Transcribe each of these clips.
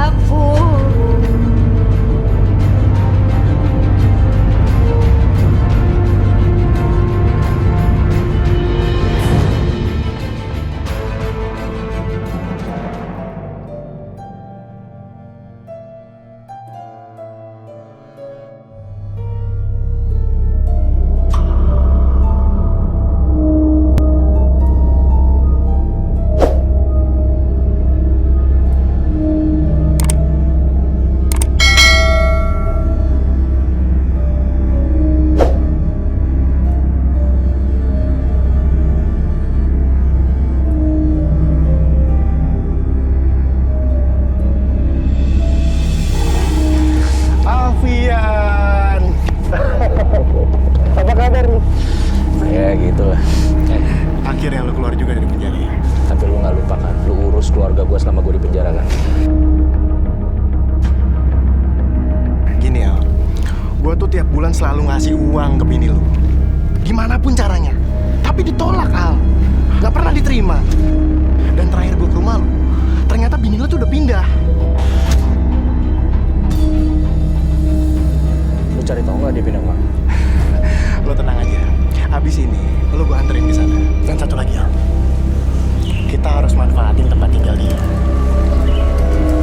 maaf, Bu. Alfian, apa kabar lu? Ya gitulah. Akhirnya lu keluar juga dari penjara ya? Tapi lu nggak lupa kan, lu urus keluarga gue selama gue di penjara kan? Gini Al, gue tuh tiap bulan selalu ngasih uang ke bini lu. Gimana pun caranya, tapi ditolak Al, nggak pernah diterima. Dan terakhir gue ke rumah lu, ternyata bini lu tuh udah pindah. Lu cari tahu nggak dia pindah kemana? Lo tenang aja, habis ini lo gue anterin ke sana. Dan satu lagi Al, kita harus manfaatin tempat tinggal dia.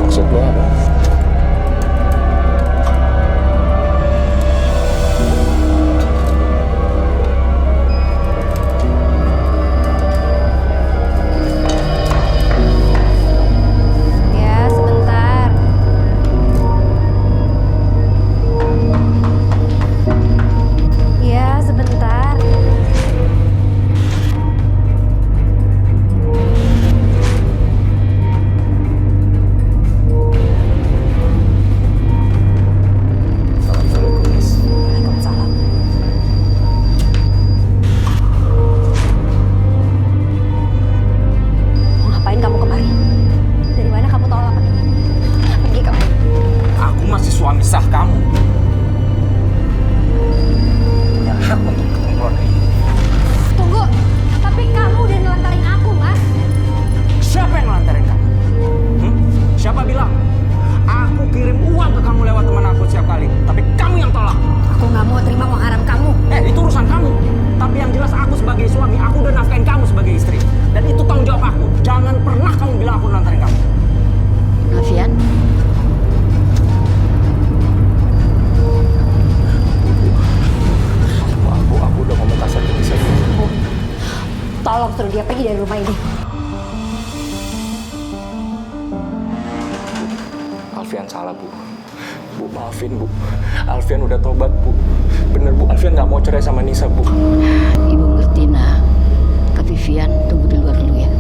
Maksud lu apa? Ya, sebentar. Ya, sebentar. Assalamualaikum, Miss. Waalaikumsalam. Mau ngapain kamu kemari? Dari mana kamu tahu alamat ini? Pergi kamu. Aku masih suami sah kamu. Punya hak untuk ketemu keluarga ini. Tunggu, tapi kamu udah nelantarin aku, Mas. Siapa yang ngelantarin kamu? Siapa bilang? Aku kirim uang ke kamu lewat teman aku setiap kali, tapi kamu yang tolak. Aku nggak mau terima uang haram kamu. Itu urusan kamu. Tapi yang jelas aku sebagai suami, aku udah nafkain kamu sebagai istri. Dan itu tanggung jawab aku. Jangan pernah kamu bilang aku ngelantarin kamu. Alfian, Aku udah ngomong kasar ke Nisa. tolong suruh dia pergi dari rumah ini. Alfian salah, Bu. Bu, maafin, Bu. Alfian udah tobat, Bu. Bener, Bu. Alfian nggak mau cerai sama Nisa, Bu. Ibu ngerti, nak. Tapi Vian, tunggu di luar dulu ya.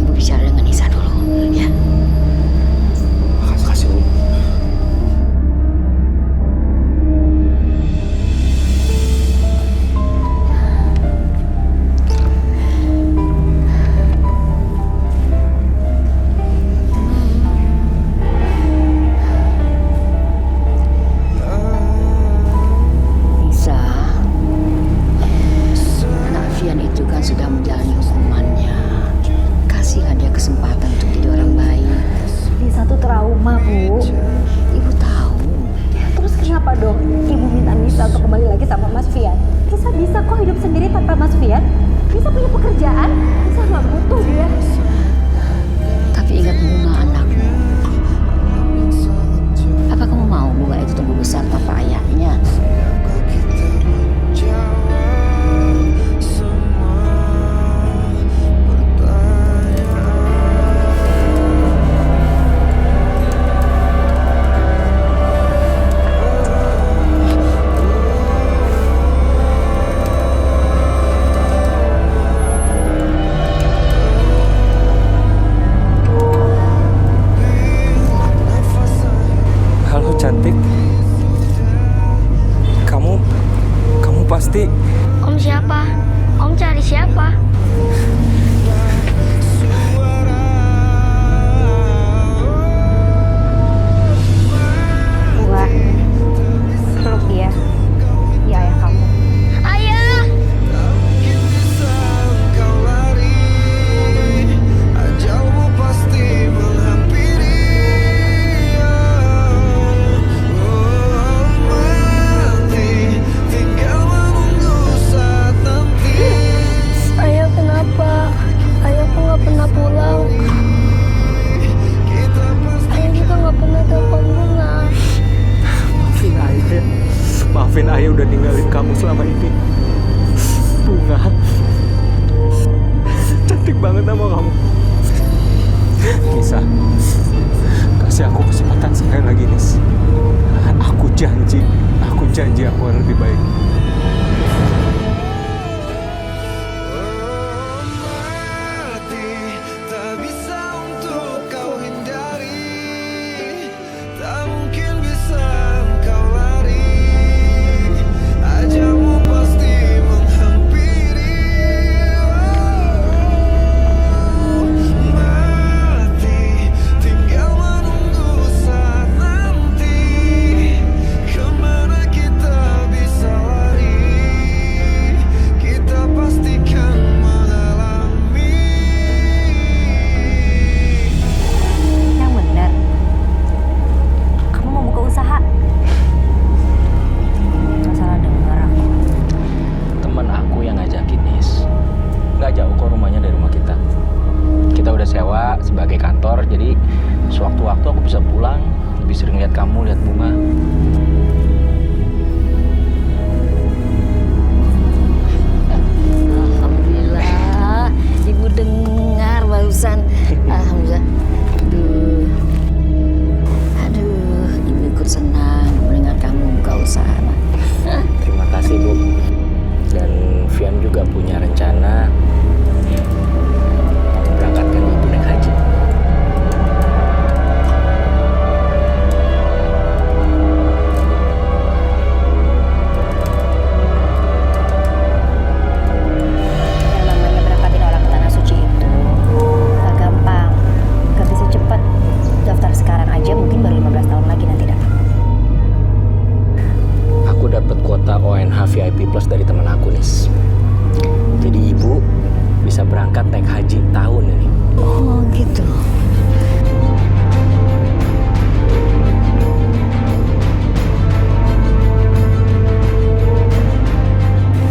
Ibu bicara dengan Nisa dulu, ya. Makasih, Bu. Nisa, anak Vian itu kan sudah menjalani hukumannya. Kasihlah dia kesempatan untuk jadi orang baik. Lisa tuh trauma, Bu. Ibu tahu. Terus kenapa dong Ibu minta Lisa untuk kembali lagi sama Mas Fian? Lisa bisa kok hidup sendiri tanpa Mas Fian. Lisa punya pekerjaan. Lisa nggak butuh dia. Tapi ingat bunga anakmu. Apa kamu mau bunga itu tumbuh besar tanpa ayahnya? maafin ayah udah ninggalin kamu selama ini. Bunga, cantik banget sama kamu. Nisa, kasih aku kesempatan sekali lagi, Nis. Aku janji aku akan lebih baik. Sebagai kantor, jadi sewaktu-waktu aku bisa pulang, lebih sering lihat kamu, lihat Bunga. Alhamdulillah, ibu dengar barusan. Alhamdulillah. Aduh, ibu ikut senang mendengar kamu buka usaha. Terima kasih, Bu. Dan Vian juga punya rencana berangkatkan ibu naik haji. Yang namanya berangkatin orang ke tanah suci itu gak gampang, gak bisa cepat. Daftar sekarang aja mungkin baru 15 tahun lagi nanti dapat. Aku dapat kuota ONH VIP Plus dari teman aku, Nis. Jadi ibu bisa berangkat naik haji tahun ini. Oh gitu.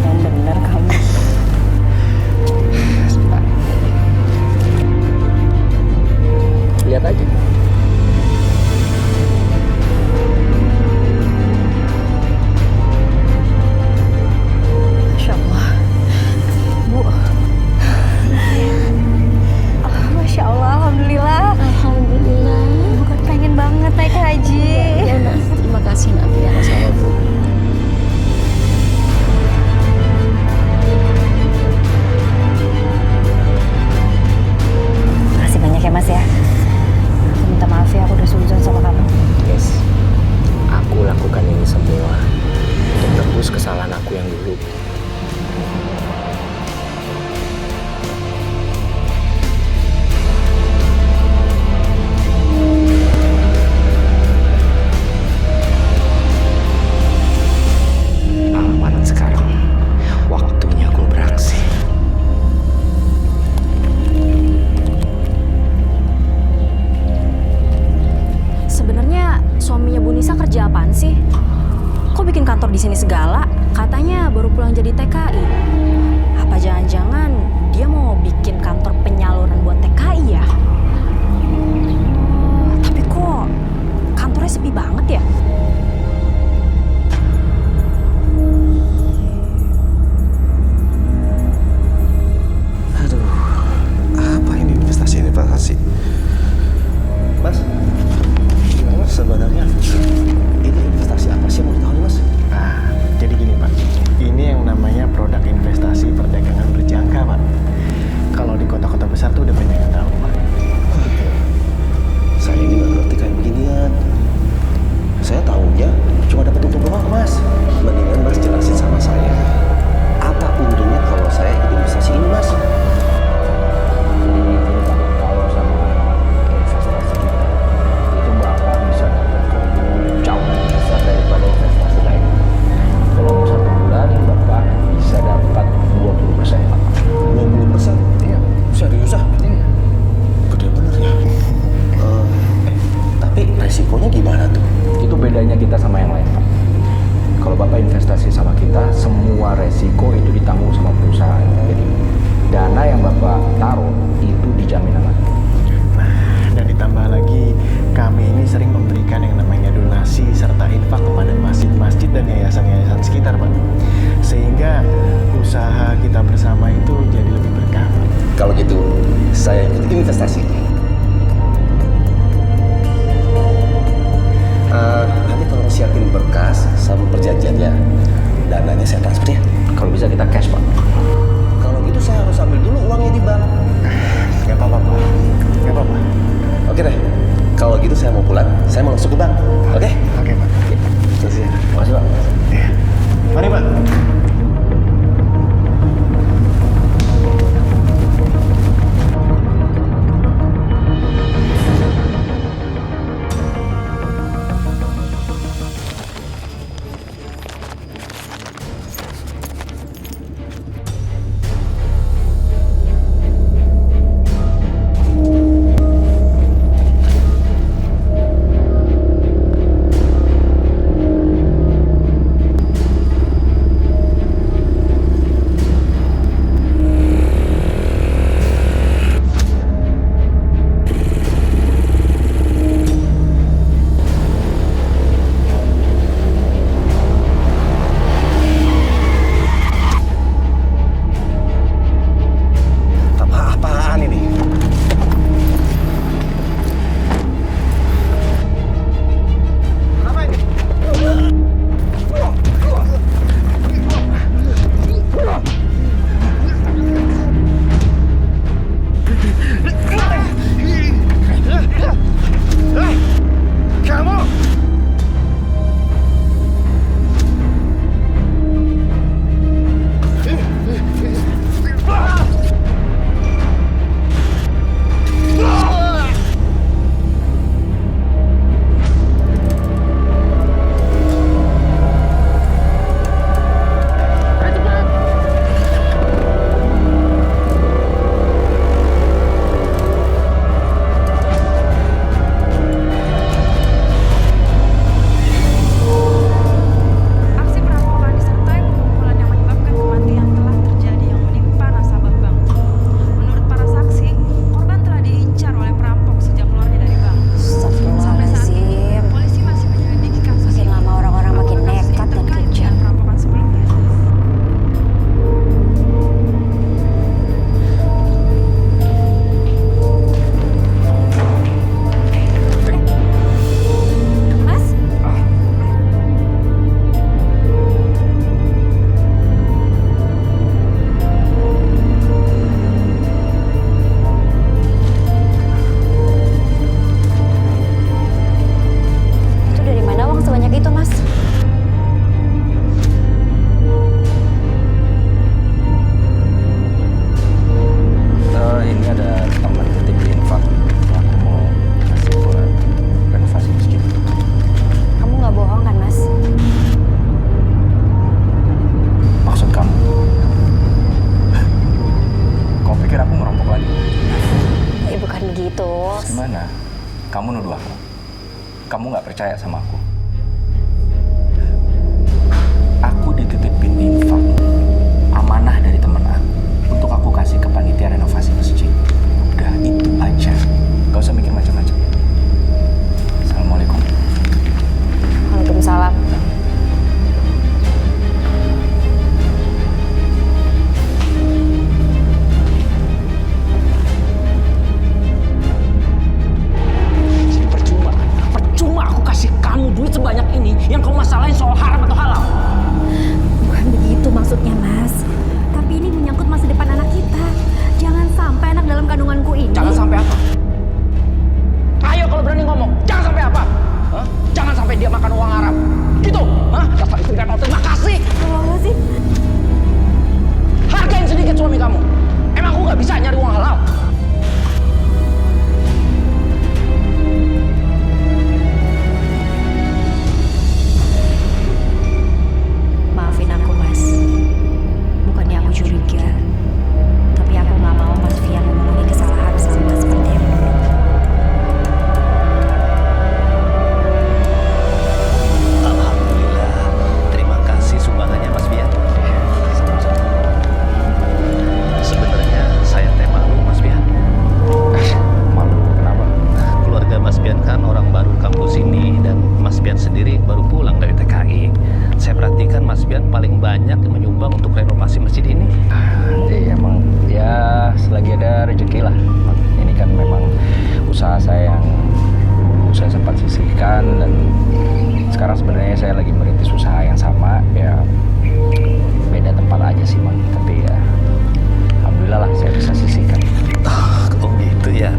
Yang bener kamu. Sebentar. Lihat aja. Masya Allah. Bu. Masya Allah, Alhamdulillah. Alhamdulillah. Ibu kan pengen banget naik haji. Ya, Nas. Terima kasih Nabi ya saya, Bu. Makasih banyak ya Mas ya. Aku minta maaf ya, aku udah suzon sama kamu. Yes, aku lakukan ini semua untuk tebus kesalahan aku yang dulu. Aman sekarang, waktunya gue beraksi. Sebenarnya suaminya Bu Nisa kerja apaan sih? Kok bikin kantor di sini segala? Katanya baru pulang jadi TKI. Apa jangan-jangan dia mau bikin kantor penyaluran buat TKI ya? Tapi kok kantornya sepi banget ya? Aduh, apa ini investasi? Mas, sebenarnya ini investasi apa sih, mau ditahu nih, Mas? Jadi gini Pak, ini yang namanya produk investasi perdagangan berjangka Pak. Kalau di kota-kota besar tuh udah banyak yang tahu Pak. Saya ini nggak ngerti kayak beginian. Saya tahunya cuma dapat untung doang, Mas. Mendingan Mas jelasin sama saya. Apa untungnya kalau saya ikut investasi ini, Mas? Jadi ini Pak, kalau sama investasi kita itu Bapak bisa dapat keuntungan jauh lebih besar daripada investasi lain. Kalau mau 1 bulan Bapak bisa dapat 20% Pak. 20%? Iya. Serius ah? Iya. Gede bener ya. Tapi resikonya gimana tuh? Itu bedanya kita sama yang lain Pak. Kalau Bapak investasi sama kita, semua resiko itu ditanggung sama perusahaan. Jadi dana yang Bapak taruh itu dijamin aman. Dan ditambah lagi, kami ini sering memberikan yang namanya donasi serta infak kepada masjid-masjid dan yayasan-yayasan investasi. Nanti tolong siapin berkas sama perjanjiannya. Dananya saya transfer ya. Kalau bisa kita cash, Pak. Kalau gitu saya harus ambil dulu uangnya di bank. Gak apa-apa, Pak. Gak apa-apa. Oke deh. Kalau gitu saya mau pulang. Saya mau langsung ke bank. Oke? Oke, Pak. Terima kasih, Pak. Iya. Mari, Pak. Apaan ini? Apa ini? Kamu! Aksi perampokan disertai pemukulan yang menyebabkan kematian telah terjadi yang menimpa nasabah bank. Menurut para saksi, korban telah diincar oleh perampok sejak keluarnya dari bank. Sampai saat ini, Astagfirullahaladzim. polisi masih menyelidiki kasus Makin ini. lama orang-orang makin Apakah kasus ini nekat dan terkait kejam. dengan perampokan sebelumnya? Mas? Itu dari mana uang sebanyak itu, Mas? Ini ada teman titip infak yang aku mau kasih buat renovasi masjid. Kamu nggak bohong kan, Mas? Maksud kamu? Kau pikir aku merampok lagi? Bukan begitu. Gimana? Kamu nuduh aku? Kamu nggak percaya sama aku? Aku dititipin infak, amanah dari temen aku, untuk aku kasih ke panitia renovasi masjid. Udah itu aja. Gak usah mikir macam-macam. Assalamualaikum. Waalaikumsalam. Jadi percuma aku kasih kamu duit sebanyak ini yang kamu masalahin soal haram atau halal. Bukan begitu maksudnya, Mas. Tapi ini menyangkut masa depan anak kita. Jangan sampai anak dalam kandunganku ini... Jangan sampai apa? Ayo kalau berani ngomong, jangan sampai apa? Hah? Jangan sampai dia makan uang haram. Gitu? Hah? Dasar istri gak tahu terima kasih. Astagfirullahaladzim. Hargain sedikit suami kamu. Emang aku nggak bisa nyari uang halal? Maafin aku, Mas. Bukannya aku curiga, tapi aku nggak mau Mas Fian mengulangi kesalahan sama seperti yang dulu. Alhamdulillah. Terima kasih sumbangannya Mas Bian. Sebenarnya saya teh malu Mas Bian. Malu kenapa? Keluarga Mas Bian kan orang baru kampus ini dan Mas Bian sendiri baru pulang dari TKI. Saya perhatikan Mas Bian paling banyak menyumbang untuk renovasi masjid ini. Iya emang ya selagi ada rezeki lah. Ini kan balikan, dan sekarang sebenarnya saya lagi merintis usaha yang sama, ya beda tempat aja sih Bang, tapi ya alhamdulillah lah saya bisa sisihkan. Oh gitu ya.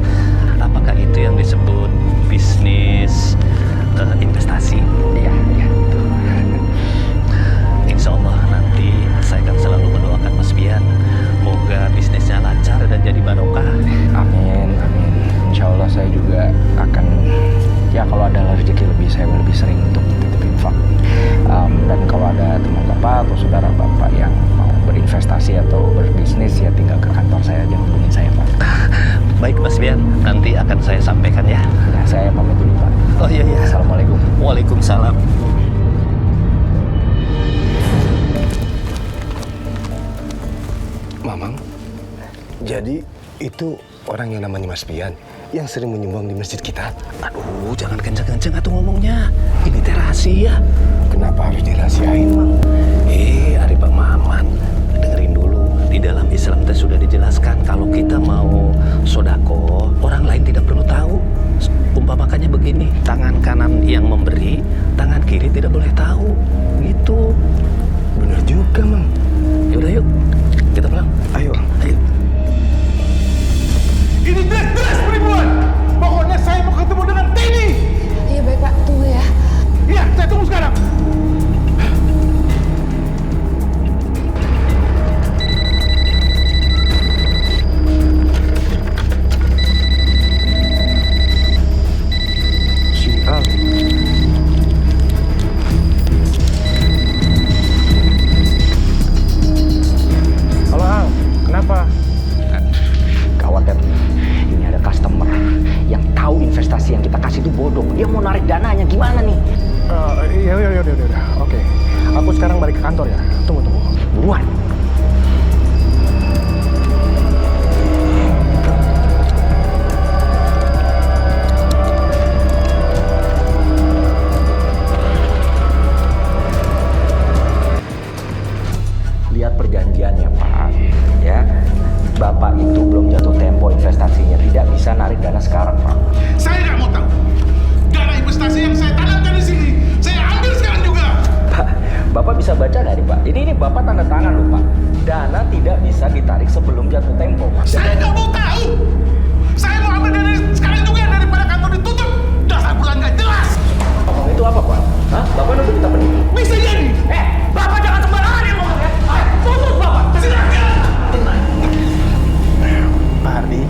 Apakah itu yang disebut bisnis investasi? Iya, iya. Insya Allah nanti saya akan selalu mendoakan Mas Fian. Moga bisnisnya lancar dan jadi barokah. Amin, amin. Insya Allah saya juga akan, ya kalau ada rezeki lebih, saya lebih sering untuk titip infak. Dan kalau ada teman Bapak atau saudara Bapak yang mau berinvestasi atau berbisnis, ya tinggal ke kantor saya aja, hubungin saya Pak. Baik Mas Fian, nanti akan saya sampaikan ya. Ya, saya pamit dulu Pak. Oh iya iya. Assalamualaikum. Waalaikumsalam. Mamang, jadi itu orang yang namanya Mas Fian yang sering menyumbang di masjid kita. Aduh, jangan kencang-kencang atuh ngomongnya. Ini teh rahasia. Kenapa harus dirahasiain, Mang? Ari Bang Maman, dengerin dulu. Di dalam Islam teh sudah dijelaskan kalau kita mau sodako, orang lain tidak perlu tahu. Umpamakannya begini, tangan kanan yang memberi, tangan kiri tidak boleh tahu. Gitu. Bener juga, Mang. Yaudah yuk, kita pulang. Ayo. Ayo. Ini jelas penipuan. Pokoknya saya mau ketemu dengan Tini. Iya baik Pak, tunggu ya. Iya, saya tunggu sekarang. Si Al. Halo Al, kenapa? Gawat ya, ini ada customer yang tahu investasi yang kita kasih itu bodong. Dia mau narik dananya, gimana nih? Iya. Oke. Aku sekarang balik ke kantor ya. Tunggu. Buruan. Lihat perjanjiannya Pak, ya. Bapak itu belum jatuh tempo investasinya, tidak bisa narik dana sekarang Pak. Saya nggak mau tahu. Dana investasi yang saya tanamkan di sini, saya ambil sekarang juga. Pak, Bapak bisa baca nggak nih Pak? Ini Bapak tanda tangan loh Pak. Dana tidak bisa ditarik sebelum jatuh tempo Pak. Saya nggak mau tahu. Saya mau ambil dana sekarang juga daripada kantor ditutup. Dasar bulan nggak jelas. Ngomong itu apa Pak? Hah? Bapak nuduh kita penipu? Bisa jadi. Bapak jangan sembarangan ya ngomongnya. Tutup Bapak. Silakan. Pak Hardi.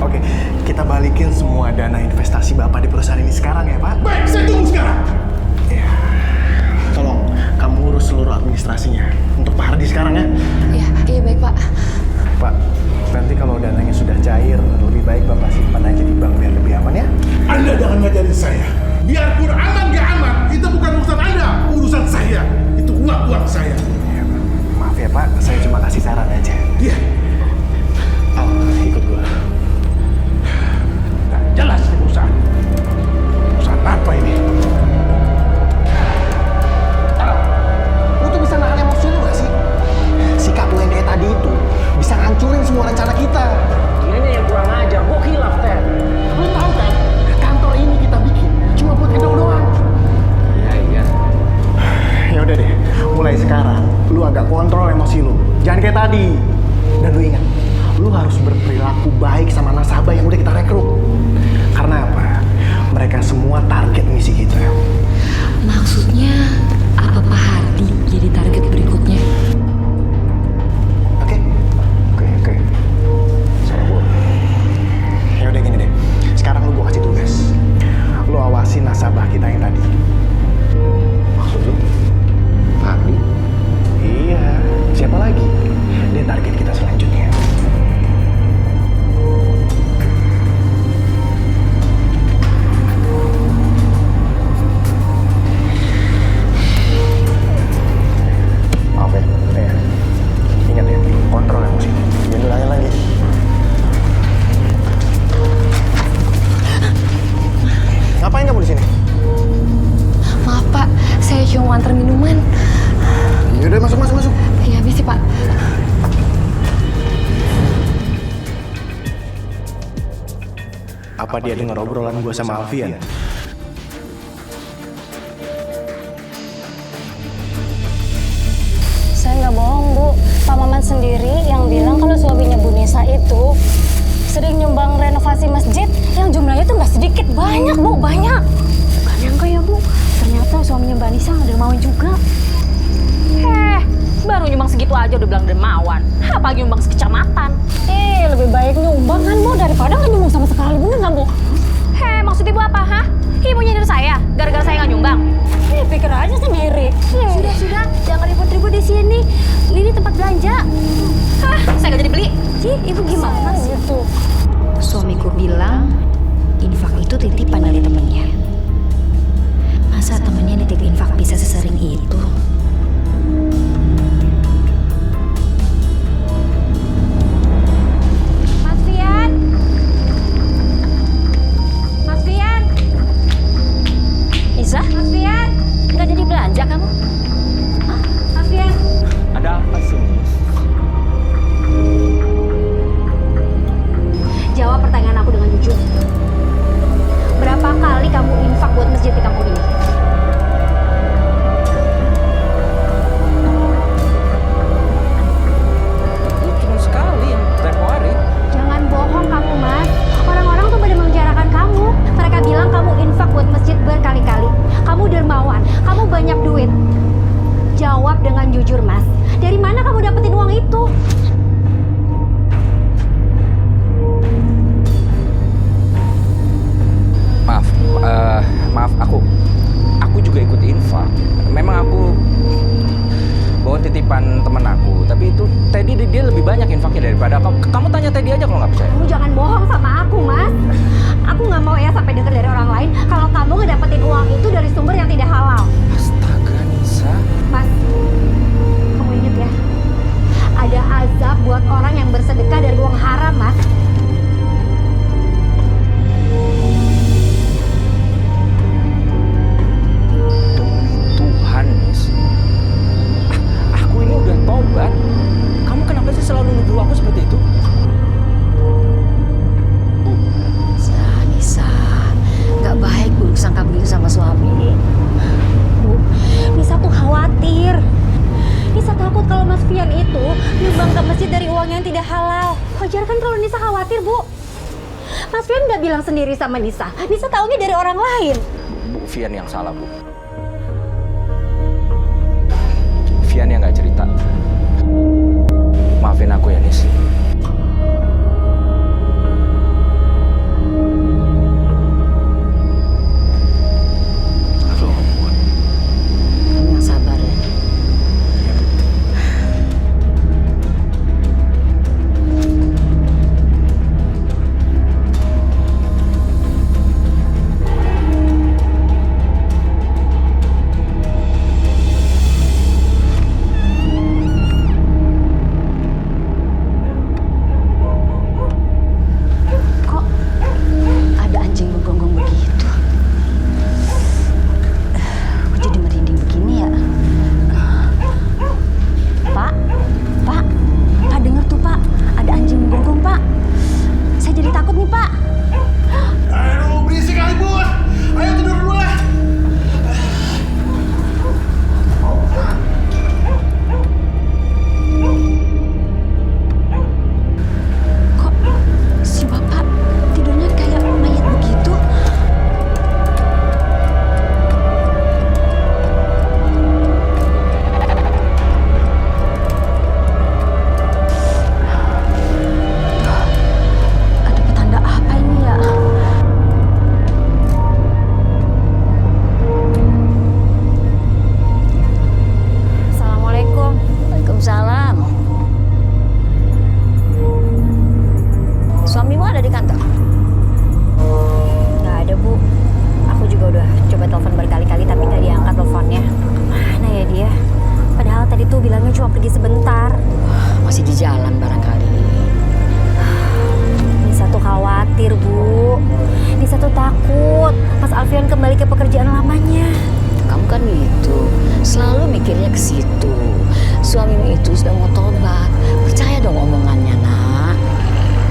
Oke, kita balikin semua dana investasi Bapak di perusahaan ini sekarang ya, Pak. Baik, saya tunggu sekarang. Ya. Tolong kamu urus seluruh administrasinya untuk Pak Hardi sekarang ya. Iya baik Pak. Pak, nanti kalau dananya sudah cair, lebih baik Bapak simpan aja di bank biar lebih aman ya. Anda jangan ngajarin saya. Biarpun aman nggak aman, itu bukan urusan Anda, urusan saya. Itu uang saya. Ya, Pak. Maaf ya Pak, saya cuma kasih saran aja. Iya. Al, ikut gua. Nah, jelas ini urusan. Urusan apa ini? Lu tuh bisa nahan emosi lu gak sih? Sikap lu yang kayak tadi itu bisa ngancurin semua rencana kita. Ini yang kurang ajar, gua khilaf Ter. Lu tahu kan, kantor ini kita bikin cuma buat gedung doang. Iya. Ya udah deh, mulai sekarang lu agak kontrol emosi lu. Jangan kayak tadi. Dan lu ingat, lu harus berperilaku baik sama nasabah yang udah kita rekrut. Karena apa? Mereka semua target misi kita. Maksudnya apa Pak Hardi jadi target berikutnya? Oke? Oke. Saya buat. Ya udah gini deh. Sekarang lu gua kasih tugas. Lu awasi nasabah kita yang tadi. Maksud lu? Hardi? Iya, siapa lagi? Dia target kita selanjutnya. Maaf ya, ingat ya, kontrol emosi. Jangan ulangin lagi. Ngapain kamu di sini? Maaf Pak, saya cuma mau antar minuman. Yaudah, masuk. Iya bisa Pak. Apa dia dengar obrolan gue sama Alfian? Mamat sendiri yang bilang kalau suaminya Bu Nisa itu sering nyumbang renovasi masjid yang jumlahnya tuh nggak sedikit, banyak Bu, banyak. Gak nyangka ya Bu, ternyata suaminya Mbak Nisa dermawan juga. Baru nyumbang segitu aja udah bilang dermawan. Apalagi nyumbang sekecamatan. Lebih baik nyumbang kan Bu daripada nggak nyumbang sama sekali, bener nggak Bu? Maksud Ibu apa, ha? Ibu nyindir saya gara-gara saya nggak nyumbang. Pikir aja sendiri. Sudah, jangan ribut-ribut di sini. Ini tempat belanja. Saya nggak jadi beli. Ibu gimana sih? Gitu. Suamiku bilang infak itu titipan dari temennya. Masa temennya nitip infak bisa sesering itu? Mas Fian. Mas Fian. Isa? Mas Fian. Nggak jadi belanja kamu? Mas Fian. Ada apa sih, Nis? Jawab pertanyaan aku dengan jujur. Berapa kali kamu infak buat masjid di kampung ini? Cuma sekali, tempo hari. Jangan bohong kamu, Mas. Orang-orang tuh pada membicarakan kamu. Mereka bilang kamu infak buat masjid berkali-kali. Kamu dermawan, kamu banyak duit. Jawab dengan jujur, Mas. Dari mana kamu dapetin uang itu? Maaf, aku juga ikut infak. Memang aku bawa titipan temen aku, tapi itu Teddy dia lebih banyak infaknya daripada kamu. Kamu tanya Teddy aja kalau nggak percaya. Kamu jangan bohong sama aku, Mas. Aku nggak mau ya sampai dengar dari orang lain kalau kamu ngedapetin uang itu dari sumber yang tidak halal. Astaga, Nisa. Mas, kamu inget ya? Ada azab buat orang yang bersedekah dari uang haram, Mas. Tuhan, Nis. Aku ini udah tobat. Kamu kenapa sih selalu nuduh aku seperti itu? Bu. Nisa, nggak baik Bu sangka begitu sama suami. Bu, Nisa tuh khawatir. Nisa takut kalau Mas Fian itu nyumbang ke masjid dari uang yang tidak halal. Wajar kan kalau Nisa khawatir, Bu? Mas Fian nggak bilang sendiri sama Nisa. Nisa taunya dari orang lain. Bu, Fian yang salah, Bu. Fian yang nggak cerita. Maafin aku ya, Nis. Kamu yang sabar ya. Kok ada anjing menggonggong begitu? Kok jadi merinding begini ya? Pak, Pak dengar tuh Pak, ada anjing menggonggong Pak. Saya jadi takut nih Pak. Aduh, berisik kali Bu. Ayo tidur dulu lah. Kok si Bapak tidurnya kayak mayat begitu? Ada petanda apa ini ya? Assalamualaikum. Waalaikumsalam. Suamimu ada di kantor? Nggak ada Bu. Aku juga udah coba telepon berkali-kali tapi nggak diangkat teleponnya. Mana ya dia? Padahal tadi tuh bilangnya cuma pergi sebentar. Masih di jalan barangkali. Nisa tuh khawatir Bu. Nisa tuh takut Mas Alfian kembali ke pekerjaan lamanya. Kamu kan gitu, selalu mikirnya ke situ. Suamimu itu sudah mau tobat. Percaya dong omongannya, Nak.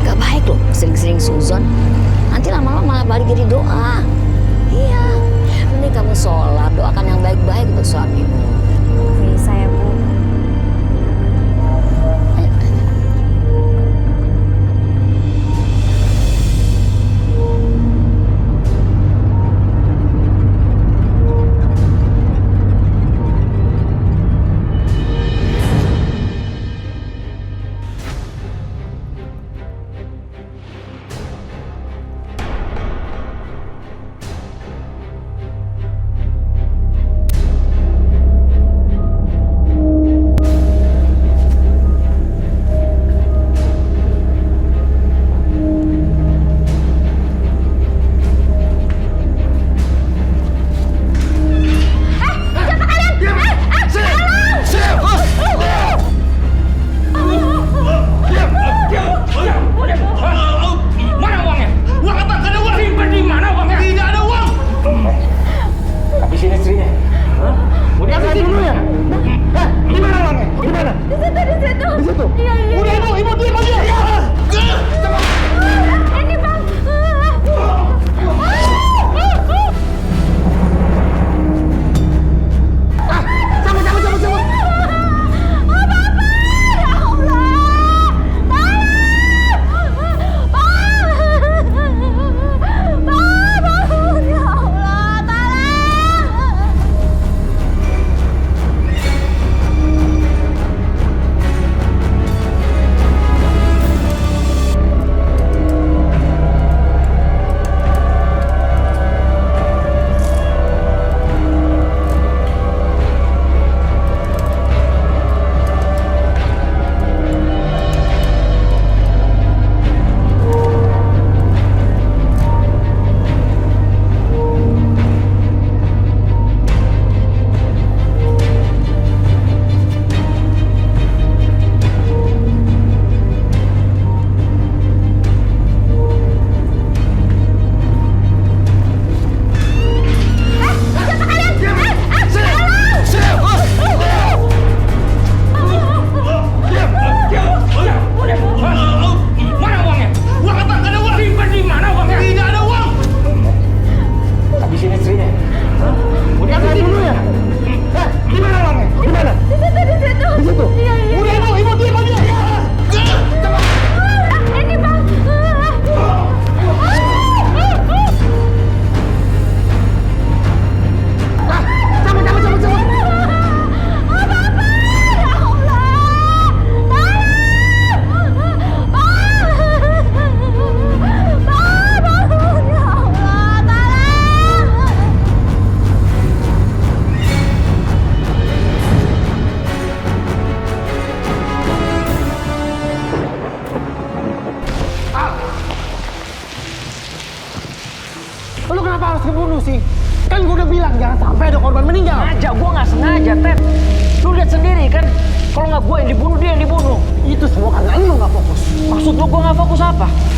Gak baik loh sering-sering suzon. Nanti lama-lama malah balik jadi doa. Iya, mending kamu sholat, doakan yang baik-baik untuk suamimu. Nisa ya Bu.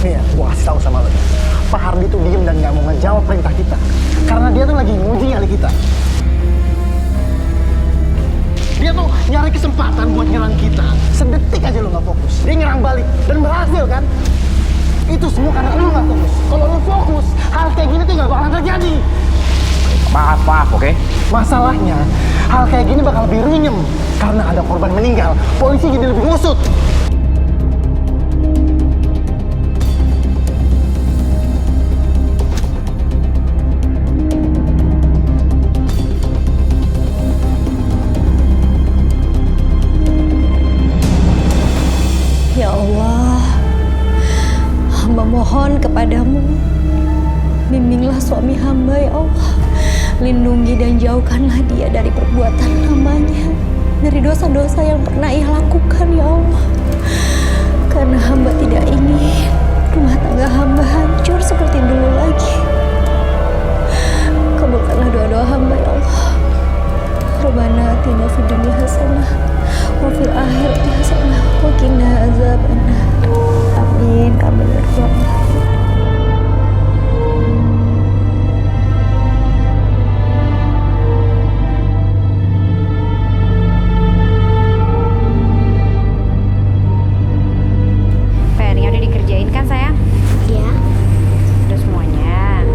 Nih ya, gue kasih tahu sama lo. Pak Hardi tuh diem dan nggak mau ngejawab perintah kita. Karena dia tuh lagi nguji nyali kita. Dia tuh nyari kesempatan buat nyerang kita. Sedetik aja lo nggak fokus. Dia nyerang balik dan berhasil kan? Itu semua karena lo nggak fokus. Kalau lo fokus, hal kayak gini tuh nggak bakalan terjadi. Maaf, oke? Masalahnya, hal kayak gini bakal lebih runyem. Karena ada korban meninggal, polisi jadi lebih ngusut. Ya Allah, hamba mohon kepadamu, bimbinglah suami hamba ya Allah. Lindungi dan jauhkanlah dia dari perbuatan hambanya, dari dosa-dosa yang pernah ia lakukan ya Allah. Karena hamba tidak ingin rumah tangga hamba hancur seperti dulu lagi. Kabulkanlah doa-doa hamba ya Allah. Rabbana atina fid dunya hasanah wa fil akhirati hasanah wa qina azabannar. Amin amin ya rabbal alamin. PR-nya udah dikerjain kan sayang? Iya. Udah semuanya.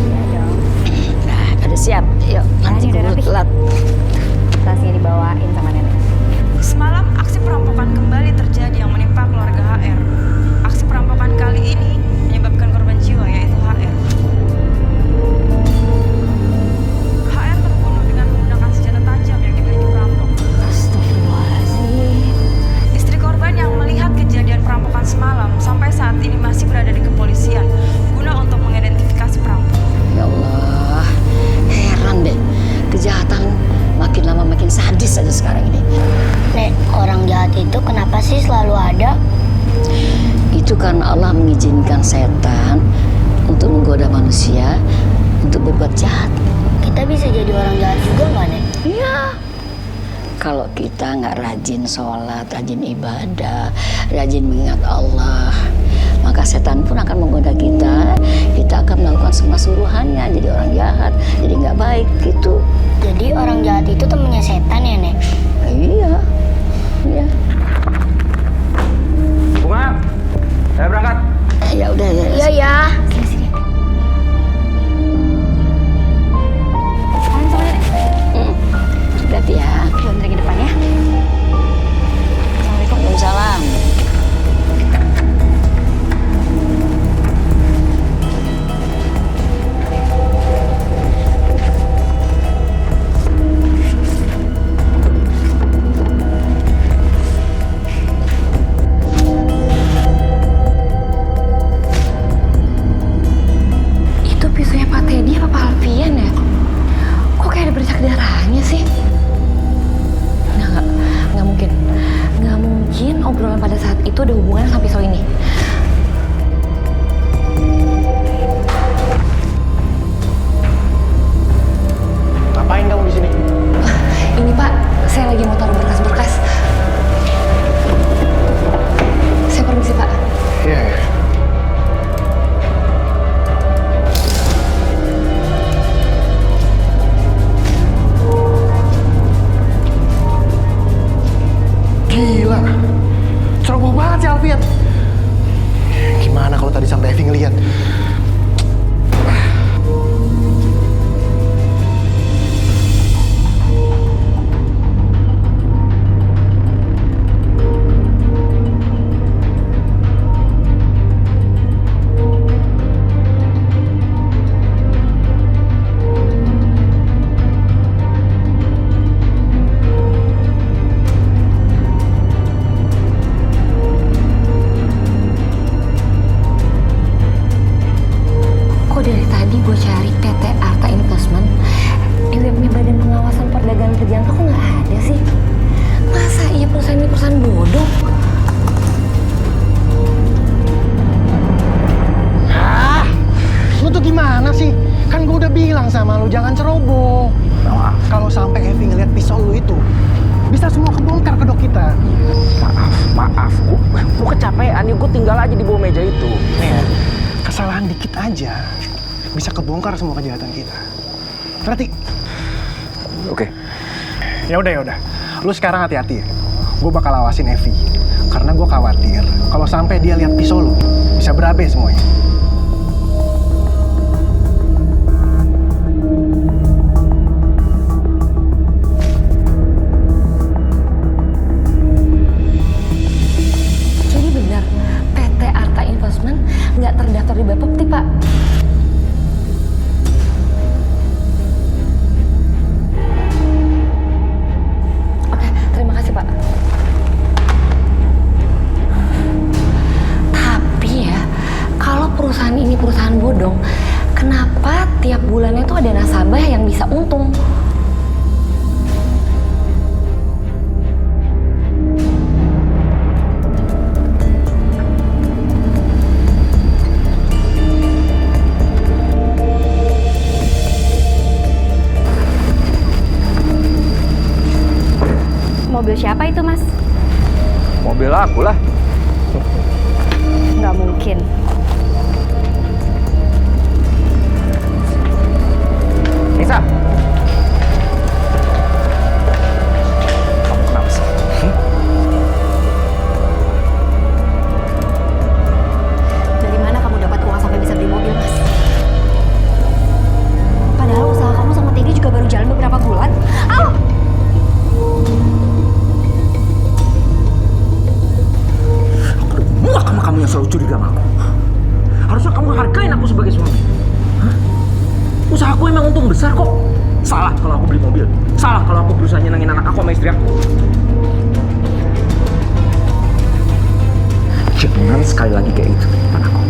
Iya dong. Nah, udah siap. Yuk, nanti udah keburu rapi. telat. Tasnya dibawain sama nenek. Semalam aksi perampokan kembali terjadi yang menimpa keluarga HR. Aksi perampokan kali ini menyebabkan korban jiwa yaitu HR. HR terbunuh dengan menggunakan senjata tajam yang dimiliki perampok. Astagfirullahaladzim. Istri korban yang melihat kejadian perampokan semalam sampai saat ini masih berada di kepolisian guna untuk mengidentifikasi perampok. Ya Allah, heran deh. Kejahatan makin lama makin sadis aja sekarang ini. Nek, orang jahat itu kenapa sih selalu ada? Itu karena Allah mengizinkan setan untuk menggoda manusia untuk berbuat jahat. Kita bisa jadi orang jahat juga nggak, Nek? Iya. Kalau kita nggak rajin sholat, rajin ibadah, rajin mengingat Allah, maka setan pun akan menggoda kita. Kita akan melakukan semua suruhannya, jadi orang jahat, jadi nggak baik gitu. Jadi orang jahat itu temennya setan ya, Nek? Iya, iya. Bunga, saya berangkat. Ya udah ya. Iya ya. Salam sama nenek. Hati-hati ya. Gue anterin ke depan ya. Assalamualaikum. Waalaikumsalam. Itu pisunya Pak Teddy apa Pak Alfian ya? Kok kayak ada bercak darahnya sih? Nggak mungkin. Nggak mungkin obrolan pada saat itu ada hubungan sama pisau ini. Ngapain kamu di sini? Ini Pak, saya lagi mau taruh berkas-berkas. Saya permisi Pak. Iya. Gila, ceroboh banget si Alfian. ya gue tinggal aja di bawah meja itu. Nih ya, kesalahan dikit aja bisa kebongkar semua kejahatan kita. Berarti? Oke. Ya udah. Lu sekarang hati-hati ya. Gue bakal awasin Evi. Karena gue khawatir kalau sampai dia lihat pisau lu, bisa berabe semuanya. Jadi benar, PT Arta Investment nggak terdaftar di Bapepti, Pak. Oke, terima kasih, Pak. Tapi ya, kalau perusahaan ini perusahaan bodong, kenapa tiap bulannya tuh ada nasabah yang bisa untung? Mobil siapa itu, Mas? Mobil aku lah. Nggak mungkin. Nisa. Kamu kenapa sih? Dari mana kamu dapat uang sampai bisa beli mobil, Mas? Padahal usaha kamu sama Teddy juga baru jalan beberapa bulan. Muak sama kamu yang selalu curiga sama aku. Harusnya kamu hargain aku sebagai suami. Hah? Usahaku emang untung besar kok. Salah kalau aku beli mobil. Salah kalau aku berusaha nyenengin anak aku sama istri aku. Jangan sekali lagi kayak itu di depan aku.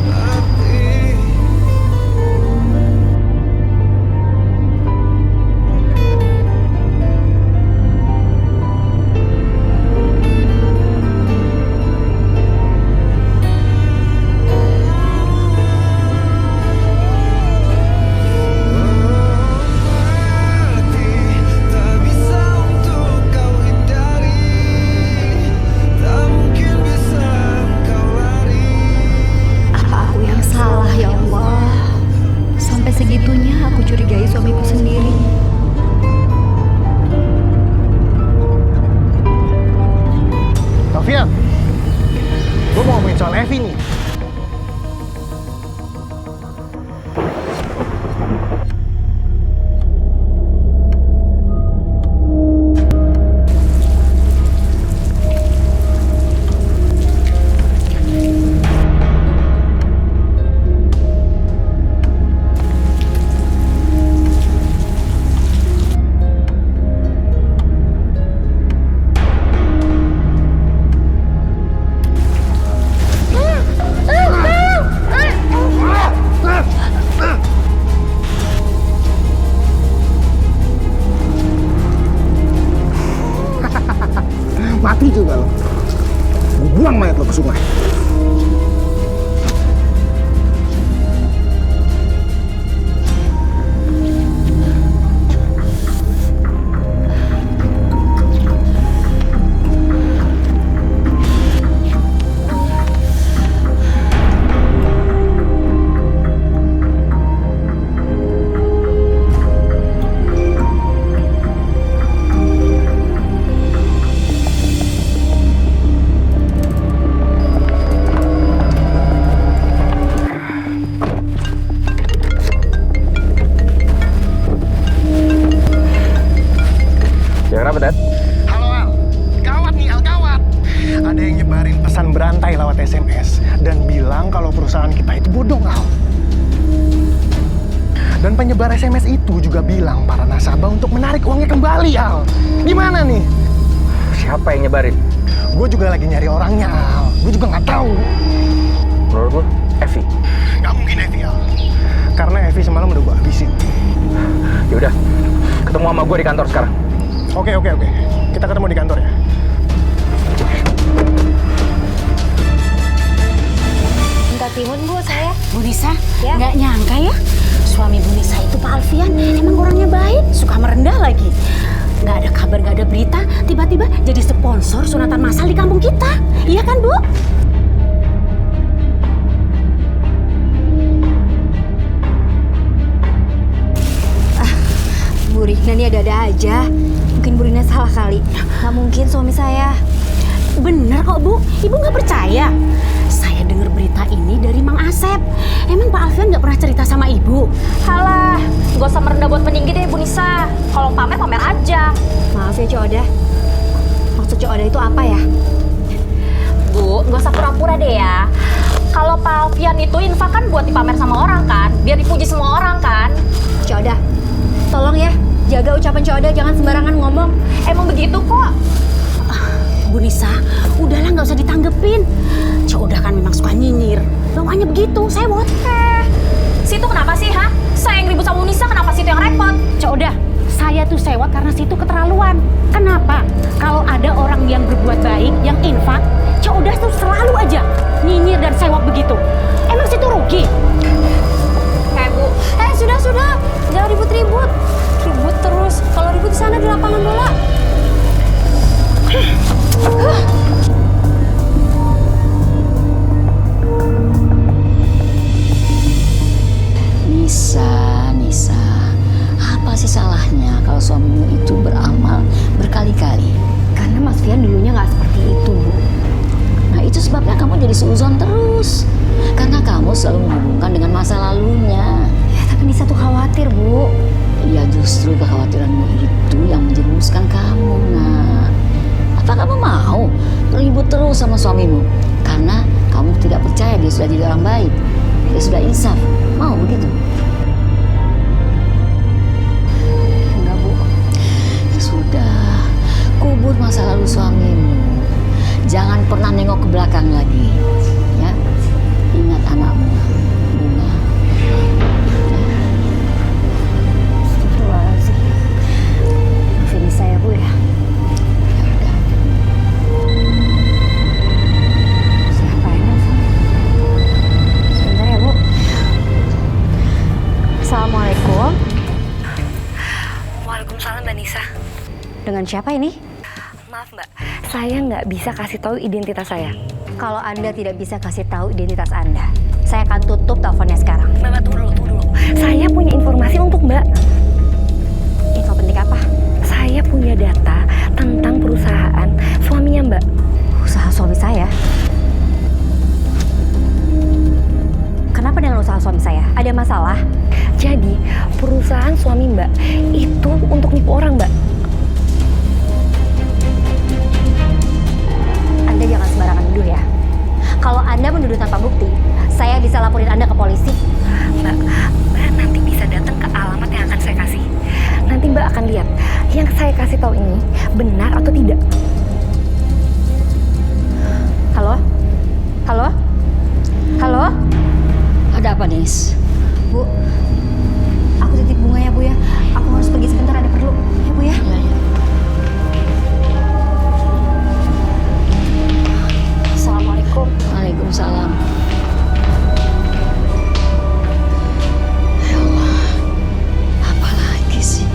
Gue mau ngomongin soal Evi nih. Mati juga lo. Gue buang mayat lo ke sungai. Kenapa, Dad? Halo Al, gawat nih Al, gawat. Ada yang nyebarin pesan berantai lewat SMS dan bilang kalau perusahaan kita itu bodong, Al. Dan penyebar SMS itu juga bilang para nasabah untuk menarik uangnya kembali, Al. Gimana nih? Siapa yang nyebarin? Gue juga lagi nyari orangnya, Al. Gue juga nggak tahu. Menurut lo, Evi? Nggak mungkin Evi, Al. Karena Evi semalam udah gue habisin. Yaudah, ketemu sama gue di kantor sekarang. Oke. Kita ketemu di kantor ya. Minta timun Bu, saya. Bu Nisa, Ya. nggak nyangka ya suami Bu Nisa itu Pak Alfian emang orangnya baik, suka merendah lagi. Nggak ada kabar, nggak ada berita, tiba-tiba jadi sponsor sunatan massal di kampung kita. Iya kan Bu? ini ada-ada aja. Mungkin Bu Rina salah kali. Nggak mungkin suami saya. Bener kok Bu, Ibu nggak percaya? Saya dengar berita ini dari Mang Asep. Emang Pak Alfian nggak pernah cerita sama Ibu? Halah, gak usah merendah buat meninggi deh Bu Nisa. Kalau pamer, pamer aja. Maaf ya Cik Oda. Maksud Cik Oda itu apa ya? Bu, gak usah pura-pura deh ya. Kalau Pak Alfian itu infak kan buat dipamer sama orang kan, biar dipuji semua orang kan. Cik Oda, tolong ya, jaga ucapan Cik Oda, jangan sembarangan ngomong. Emang begitu kok. Bu Nisa, udahlah nggak usah ditanggepin. Cik Oda kan memang suka nyinyir. Bawaannya begitu, sewot. Situ kenapa sih, ha? Saya yang ribut sama Bu Nisa, kenapa situ yang repot? Cik Oda, saya tuh sewot karena situ keterlaluan. Kenapa? Kalau ada orang yang berbuat baik, yang infak, Cik Oda tuh selalu aja nyinyir dan sewot begitu. Emang situ rugi? Bu, Sudah, jangan ribut-ribut. Ribut terus, kalau ribut di sana di lapangan bola. Nisa, apa sih salahnya kalau suamimu itu beramal berkali-kali? Karena Mas Fian dulunya nggak seperti itu, Bu. Nah itu sebabnya kamu jadi suuzon terus. Karena kamu selalu menghubungkan dengan masa lalunya. Ya, tapi Nisa tuh khawatir, Bu. Ya justru kekhawatiranmu itu yang menjerumuskan kamu, nak. Apa kamu mau ribut terus sama suamimu? Karena kamu tidak percaya dia sudah jadi orang baik. Dia sudah insaf. Mau begitu? Enggak, Bu. Ya sudah, kubur masa lalu suamimu. Jangan pernah nengok ke belakang lagi. Ya, ingat anakmu, Bunga. Astagfirullahaladzim. Maafin Nisa ya, Bu ya. Siapa yang nelfon? Sebentar ya, Bu. Assalamualaikum. Waalaikumsalam Mbak Nisa. Dengan siapa ini? Maaf Mbak, saya nggak bisa kasih tahu identitas saya. Kalau Anda tidak bisa kasih tahu identitas Anda, saya akan tutup teleponnya sekarang. Mbak, tunggu dulu. Saya punya informasi untuk Mbak. Info penting apa? Saya punya data tentang perusahaan suaminya Mbak. Usaha suami saya? Kenapa dengan usaha suami saya? Ada masalah? Jadi, perusahaan suami Mbak itu untuk nipu orang Mbak. Anda jangan sembarangan nuduh ya. Kalau Anda menuduh tanpa bukti, saya bisa laporin Anda ke polisi. Mbak nanti bisa datang ke alamat yang akan saya kasih. Nanti Mbak akan lihat yang saya kasih tahu ini benar atau tidak. Halo? Halo? Halo? Ada apa, Nis? Bu, aku titip bunga ya, Bu ya. Aku harus pergi sebentar, ada perlu. Ya, Bu ya? Ya. Assalamualaikum. Waalaikumsalam. Ya Allah, apa lagi sih?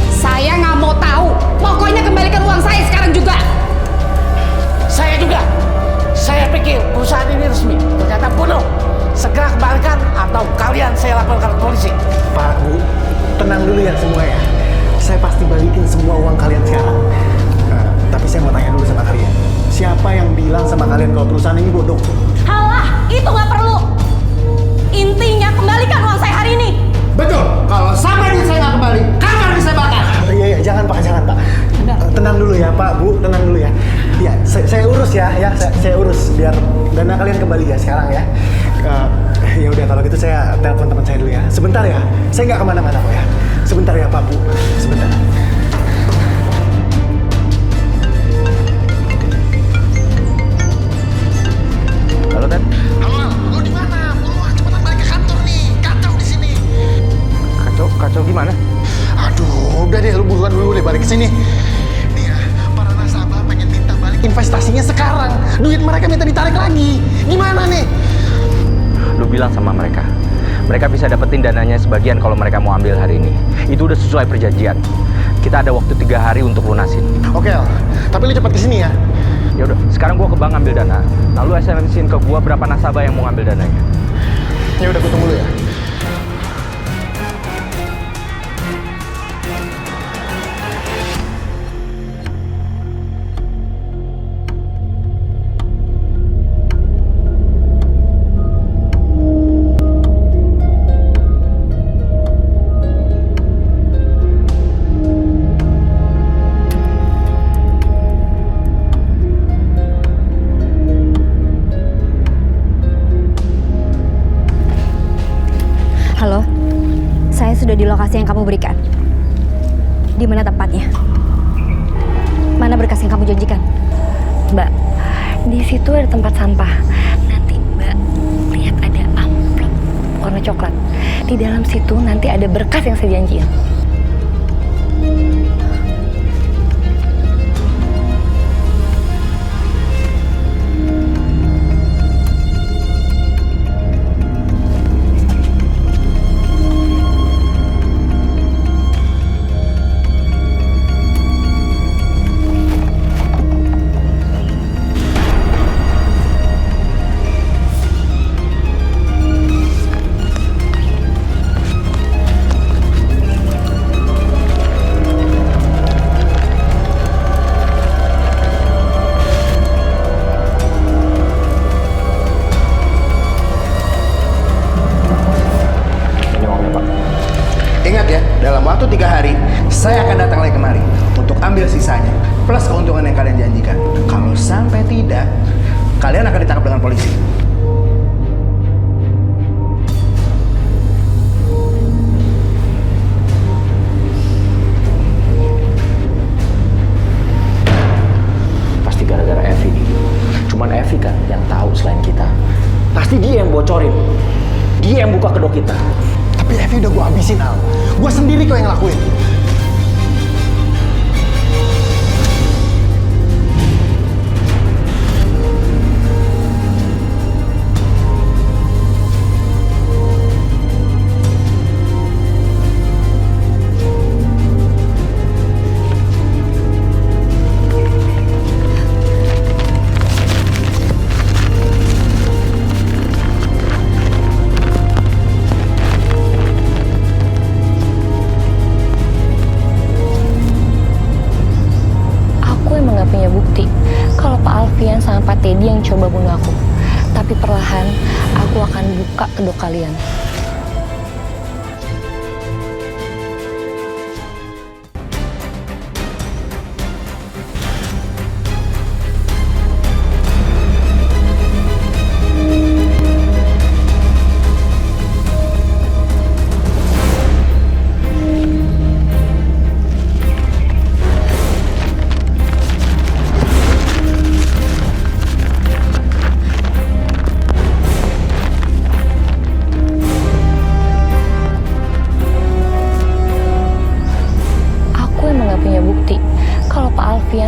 Saya nggak mau tahu. Pokoknya kembalikan uang saya sekarang juga. Saya juga. Saya pikir perusahaan ini resmi. Ternyata bodoh. Segera kembalikan atau kalian saya laporkan ke polisi. Pak, Bu, tenang dulu ya semua ya. Saya pasti balikin semua uang kalian sekarang. Tapi saya mau tanya dulu sama kalian. Siapa yang bilang sama kalian kalau perusahaan ini bodoh? Halah, itu nggak perlu. Intinya kembalikan uang saya hari ini. Betul. Kalau sampai duit saya nggak kembali, kamar ini saya bakar. Iya, jangan Pak. Tenang dulu ya Pak, Bu, tenang dulu ya. Ya, saya urus ya, saya urus biar dana kalian kembali ya sekarang ya. Ya udah kalau gitu saya telepon teman saya dulu ya. Sebentar ya, saya nggak kemana-mana kok ya. Sebentar ya Pak, Bu, sebentar. Halo, Ted. Halo, lu di mana? Cepetan balik ke kantor nih. Kacau di sini. Kacau gimana? Aduh, udah deh lu buruan dulu deh balik ke sini. Nih ya, para nasabah pengen minta balik investasinya sekarang. Duit mereka minta ditarik lagi. Gimana nih? Lu bilang sama mereka. Mereka bisa dapetin dananya sebagian kalau mereka mau ambil hari ini. Itu udah sesuai perjanjian. Kita ada waktu 3 hari untuk lunasin. Oke, El. Tapi lu cepat kesini ya. Ya udah, sekarang gua ke bank ambil dana. Lalu SMS-in ke gua berapa nasabah yang mau ngambil dananya. Ya udah, gua tunggu lu ya. lokasi yang kamu berikan. Di mana tempatnya? Mana berkas yang kamu janjikan? Mbak, di situ ada tempat sampah. Nanti Mbak lihat ada amplop warna coklat. Di dalam situ nanti ada berkas yang saya janjiin. Ingat ya, dalam waktu 3 hari, saya akan datang lagi kemari untuk ambil sisanya, plus keuntungan yang kalian janjikan. Kalau sampai tidak, kalian akan ditangkap dengan polisi. Pasti gara-gara Evi. Cuman Evi kan yang tahu selain kita. Pasti dia yang bocorin. Dia yang buka kedok kita. Tapi Evi udah gue habisin, Al. Gue sendiri kok yang ngelakuin. sama Pak Teddy yang coba bunuh aku. Tapi perlahan, aku akan buka kedok kalian.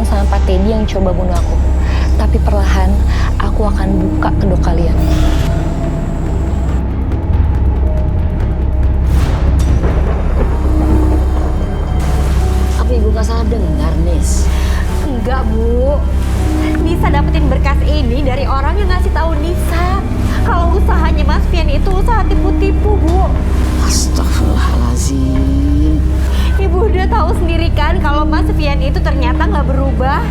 Sama Pak Teddy yang coba bunuh aku. Tapi perlahan, aku akan buka kedok kalian. Apa Ibu nggak salah dengar, Nis? Enggak, Bu. Nisa dapetin berkas ini dari orang yang ngasih tahu Nisa kalau usahanya Mas Fian itu usaha tipu-tipu, Bu. Astagfirullahaladzim. Ibu udah tahu sendiri kan kalau Mas Fian itu ternyata nggak berubah.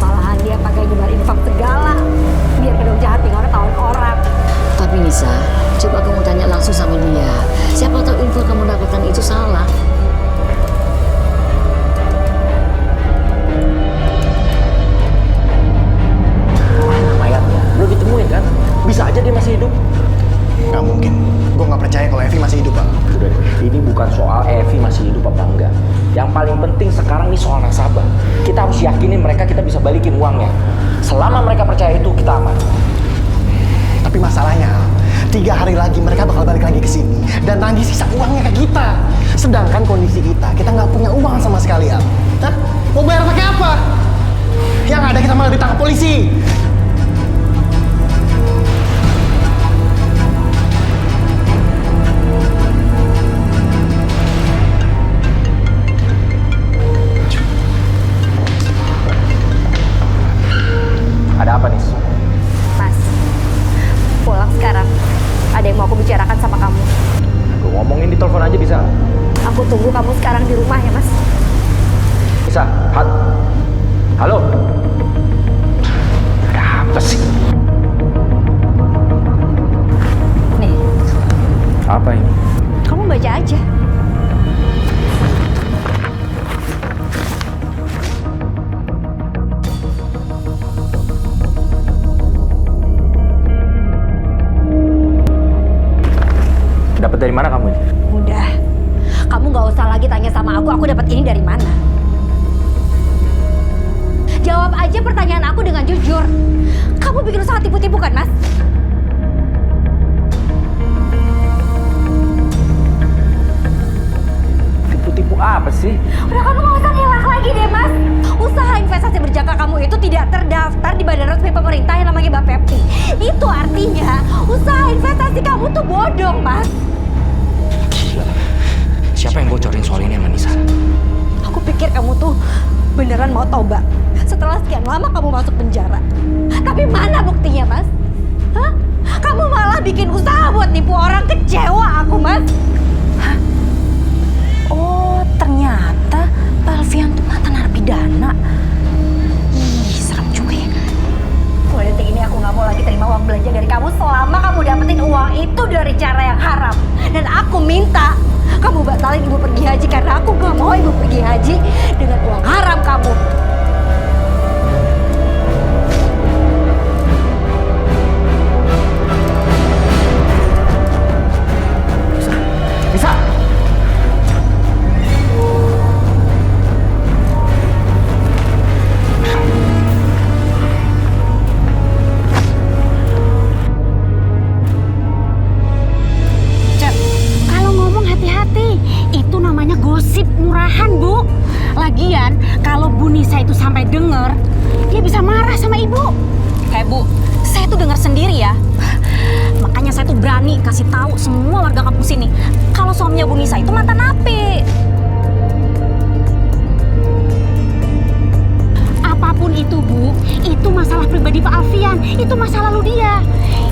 Malahan dia pakai nyebar infak segala biar kedok jahat tinggal ketahuan orang. Tapi Nisa, coba kamu tanya langsung sama dia. Siapa tahu info kamu dapatkan itu salah. Kan? Bisa aja dia masih hidup. Nggak mungkin. Gue nggak percaya kalau Evi masih hidup, Bang. Udah, ini bukan soal Evi masih hidup apa enggak. Yang paling penting sekarang nih soal nasabah. Kita harus yakinin mereka kita bisa balikin uangnya. Selama mereka percaya itu, kita aman. Tapi masalahnya, 3 hari lagi mereka bakal balik lagi ke sini dan nagih sisa uangnya ke kita. Sedangkan kondisi kita nggak punya uang sama sekali, Al. Hah? Mau bayar pakai apa? Yang ada kita malah ditangkap polisi. Ada apa nih? Mas, pulang sekarang. Ada yang mau aku bicarakan sama kamu. Gue ngomongin di telepon aja bisa? Aku tunggu kamu sekarang di rumah ya, Mas. Bisa. Halo? Ada Dapat dari mana kamu ini? Udah, kamu nggak usah lagi tanya sama aku dapat ini dari mana. Jawab aja pertanyaan aku dengan jujur. Kamu bikin usaha tipu-tipu kan, Mas? Tipu-tipu apa sih? Udah, kamu nggak usah ngelak lagi deh, Mas. Usaha investasi berjangka kamu itu tidak terdaftar di badan resmi pemerintah yang namanya Bapepti. Itu artinya usaha investasi kamu tuh bodong, Mas. Gila. Siapa yang bocorin soal ini sama Nisa? Aku pikir kamu tuh beneran mau tobat setelah sekian lama kamu masuk penjara. Tapi mana buktinya, Mas? Hah? Kamu malah bikin usaha buat nipu orang, kecewa aku, Mas. Hah? Oh, ternyata Pak Alfian tuh mantan narapidana. Ih, serem juga ya. Mulai detik ini aku nggak mau lagi terima uang belanja dari kamu selama kamu dapetin uang itu dari cara yang haram. Dan aku minta kamu batalin ibu pergi haji karena aku nggak mau ibu pergi haji dengan uang haram kamu. Nisa! Cep, kalau ngomong hati-hati. Itu namanya gosip murahan, Bu. Lagian, kalau Bu Nisa itu sampai denger, dia bisa marah sama Ibu. Bu, saya tuh dengar sendiri ya. Makanya saya tuh berani kasih tahu semua warga kampung sini kalau suaminya Bu Nisa itu mantan napi. Apapun itu, Bu, itu masalah pribadi Pak Alfian. Itu masa lalu dia.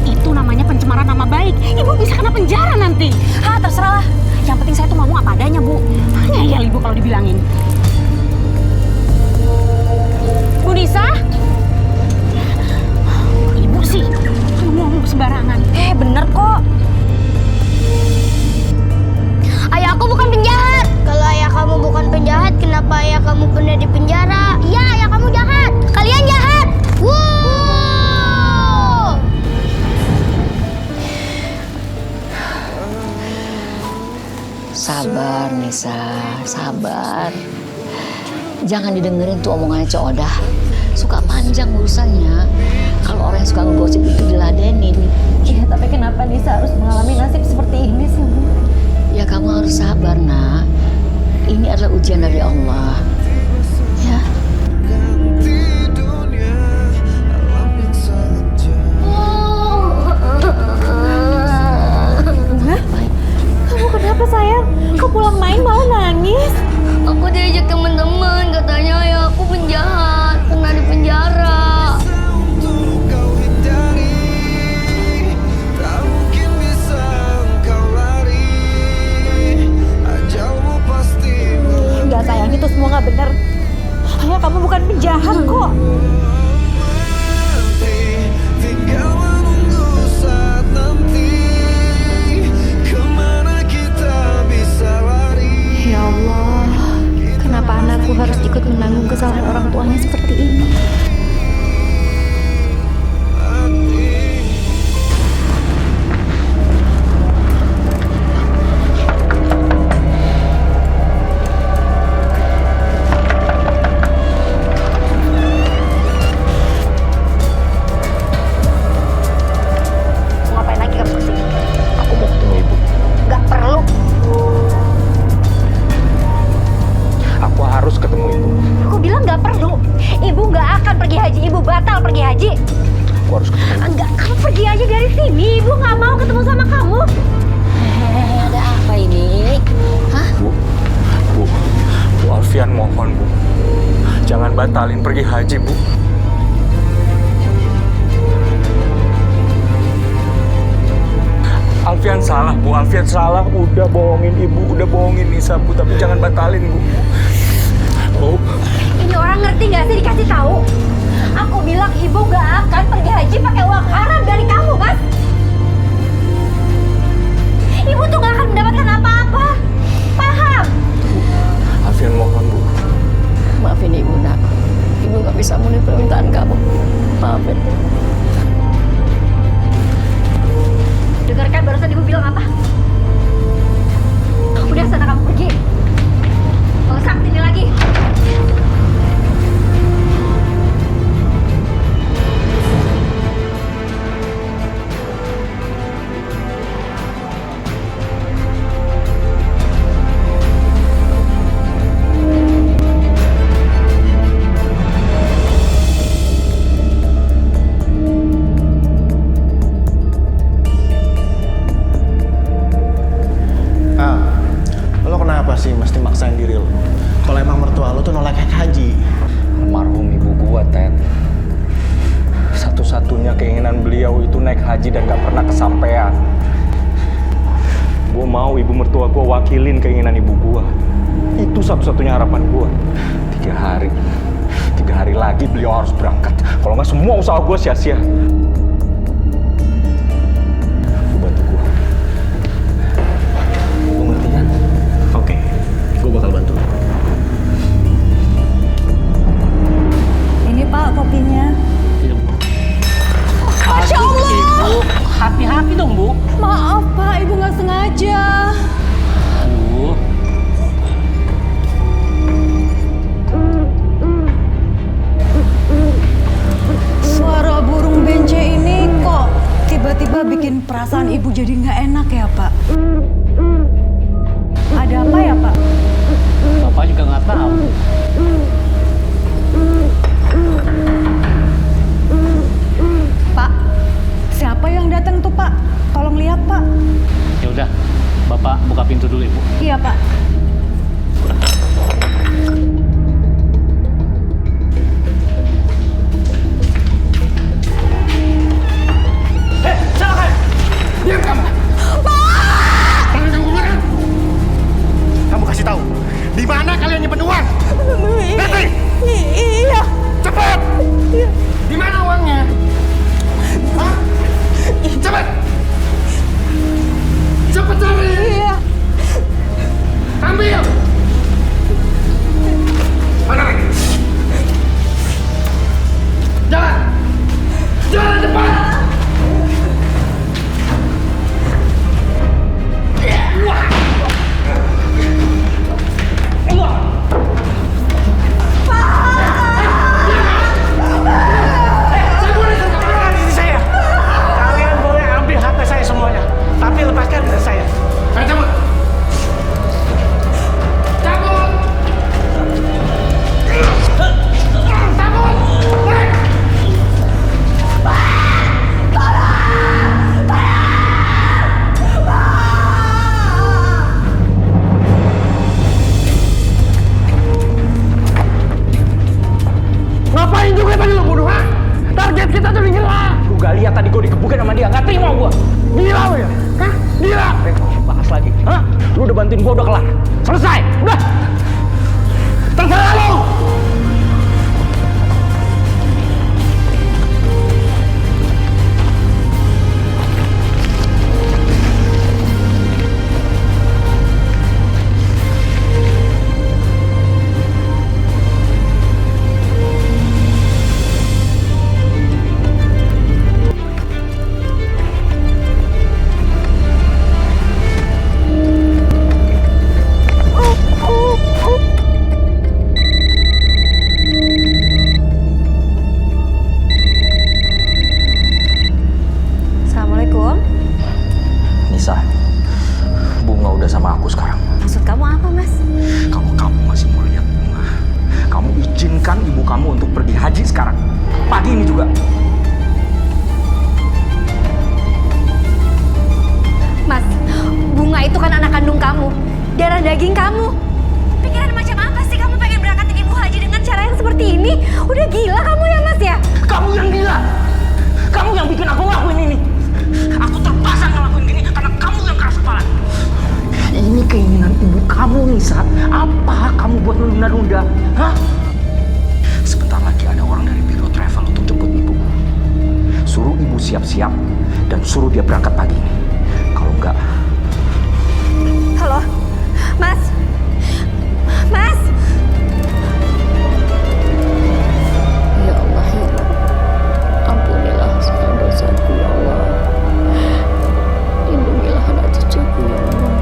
Itu namanya pencemaran nama baik. Ibu bisa kena penjara nanti. Terserah lah. Yang penting saya tuh ngomong apa adanya, Bu. Ngeyel Ibu kalau dibilangin. Bu Nisa? Ibu sih ngomong sembarangan. Bener kok. Ayahku bukan penjahat. Kalau ayah kamu bukan penjahat, kenapa ayah kamu pernah di penjara? Iya, ayah kamu jahat. Kalian jahat. Wuh. Sabar, Nisa, sabar. Jangan didengerin tuh omongannya Cok Odah. Suka panjang urusannya. Kalau orang yang suka ngegosip itu diladenin. Iya, tapi kenapa Nisa harus mengalami nasib seperti ini sih, Bu? Ya kamu harus sabar, Nak. Ini adalah ujian dari Allah. Ya. Kamu kenapa, sayang? Kau pulang main malah nangis? Aku diajak teman-teman, katanya ayah aku penjahat, pernah di penjara. Enggak, sayang, itu semua nggak benar. Ayah kamu bukan penjahat kok. Ya Allah, kenapa anakku harus ikut menanggung kesalahan orang tuanya seperti ini? Ngapain lagi kamu kesini? Aku mau ketemu ibu. Nggak perlu. Aku harus ketemu ibu. Aku bilang nggak perlu. Ibu nggak akan pergi haji. Ibu batal pergi haji. Aku harus ketemu ibu. Enggak, kamu pergi aja dari sini. Ibu nggak mau ketemu sama kamu. Ada apa ini? Hah? Bu Alfian mohon, Bu. Jangan batalin pergi haji, Bu. Alfian salah, Bu. Alfian salah. Udah bohongin Ibu, udah bohongin Nisa, Bu. Tapi jangan batalin, Bu. Bu. Ini orang ngerti nggak sih dikasih tahu? Aku bilang ibu nggak akan pergi haji pakai uang haram dari kamu, Mas. Ibu tuh nggak akan mendapatkan apa-apa. Paham? Alfian mohon, Bu. Maafin Ibu, Nak. Ibu gak bisa memenuhi permintaan kamu. Maafin. Dengarkan barusan ibu bilang apa? dan gak pernah kesampaian. Gue mau ibu mertua gue wakilin keinginan ibu gue. Itu satu-satunya harapan gue. 3 hari lagi beliau harus berangkat. Kalau nggak semua usaha gue sia-sia. Lu bantu gue. Lu ngerti kan? Oke. Gue bakal bantu. Ini Pak kopinya. Masya Allah. Ibu, hati-hati dong, Bu. Maaf Pak, Ibu nggak sengaja. Aduh. Suara burung bence ini kok tiba-tiba bikin perasaan Ibu jadi nggak enak ya Pak? Ada apa ya Pak? Bapak juga nggak tahu. Pak, siapa yang datang tuh Pak? Tolong lihat Pak. Ya udah, Bapak buka pintu dulu, Ibu. Iya Pak. Diam kamu! Kamu kasih tahu, di mana kalian nyimpen uang? Nanti! Iya. Cepat! Di mana uangnya? Hah? Cepat! Cepat cari! Iya. Ambil! Mana lagi? Jalan! Jalan cepat! Kalian boleh ambil harta saya semuanya, tapi lepaskan saya. Ayo cabut! Cabut! Cabut! Baik! Ngapain juga tadi lo bunuh, ha? Target kita tuh gila. Lu gak lihat tadi gue dikebukin sama dia, gak terima gue. Gila lo ya? Hah? Gila! Bahas lagi, hah? Lu udah bantuin gue, udah kelar. Selesai, udah. Terserah lo! Assalamualaikum. Nisa, Bunga udah sama aku sekarang. Maksud kamu apa Mas? Kalau kamu masih mau lihat Bunga, kamu izinkan ibu kamu untuk pergi haji sekarang. Pagi ini juga. Mas, Bunga itu kan anak kandung kamu, darah daging kamu. Pikiran macam apa sih kamu pengen berangkatin ibu haji dengan cara yang seperti ini? Udah gila kamu ya Mas ya? Kamu yang gila. Kamu yang bikin aku ngelakuin ini. Aku terpaksa ngelakuin gini karena kamu yang keras kepala. Ini keinginan ibu kamu, Nisa. Apa kamu buat menunda-nunda? Hah? Sebentar lagi ada orang dari Biro Travel untuk jemput ibu. Suruh ibu siap-siap dan suruh dia berangkat pagi ini. Kalau enggak... Halo, Mas? Mas? Ya Allah, ya Allah. Ampunilah segala dosaku, ya Allah. Lindungilah anak cucuku, ya Allah.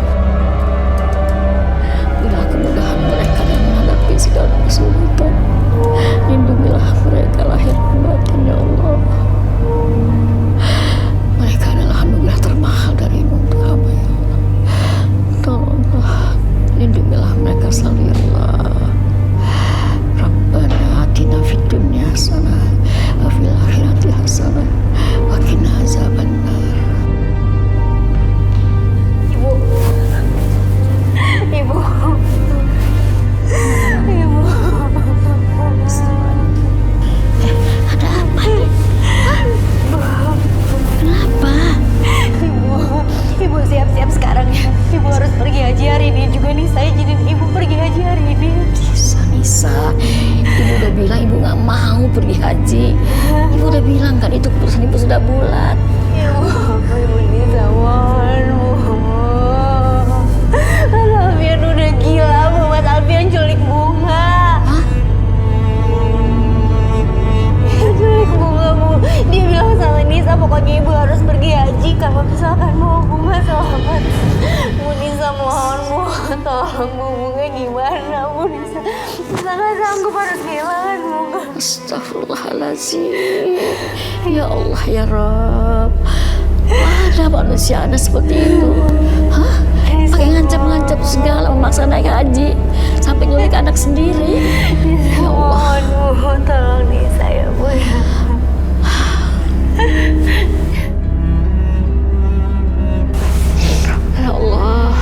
Berilah kemudahan mereka dalam menghadapi segala kesulitan. Lindungilah mereka lahir dan batin, ya Allah. Mereka adalah anugerah termahal darimu untuk hamba, ya Allah. Tolonglah Sekarang ibu harus pergi haji hari ini juga nih. Saya izinin ibu pergi haji hari ini. Nisa, ibu udah bilang ibu nggak mau pergi haji. Ibu udah bilang kan itu keputusan ibu sudah bulat. Ibu Nisa mohon Bu. Mas Alfian udah gila Bu. Mas Alfian culik bunga. Hah? Culik bunga Bu. Dia bilang sama Nisa pokoknya ibu harus pergi haji kalau misalkan mau bunga selamat. Bu Nisa mohon Bu, tolong Bu, bunga gimana Bu Nisa? Nisa nggak sanggup harus kehilangan bunga. Astagfirullahaladzim. Ya Allah ya Rabb. Ada manusia ada seperti itu. Hah? Pakai ngancam-ngancam segala memaksa naik haji sampai nyulik anak sendiri. Ya Allah. Mohon Bu, tolong Nisa ya Bu ya. Ya Allah.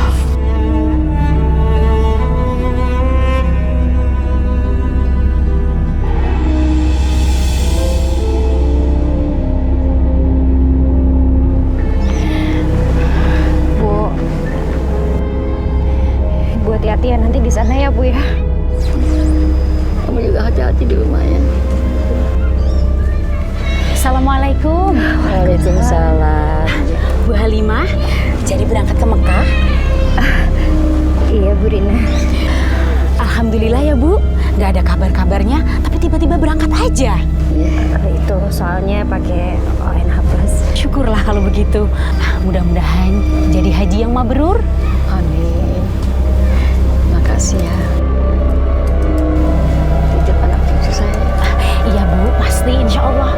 Hati-hati ya nanti di sana ya Bu ya. Kamu juga hati-hati di rumah ya. Assalamualaikum. Waalaikumsalam. Bu Halimah, jadi berangkat ke Mekah? Iya Bu Rina. Alhamdulillah ya Bu, nggak ada kabar-kabarnya, tapi tiba-tiba berangkat aja. Itu soalnya pakai ONH Plus. Syukurlah kalau begitu. Mudah-mudahan jadi haji yang mabrur. Amin. Makasih ya. Titip anak cucu saya. Iya Bu, pasti insya Allah.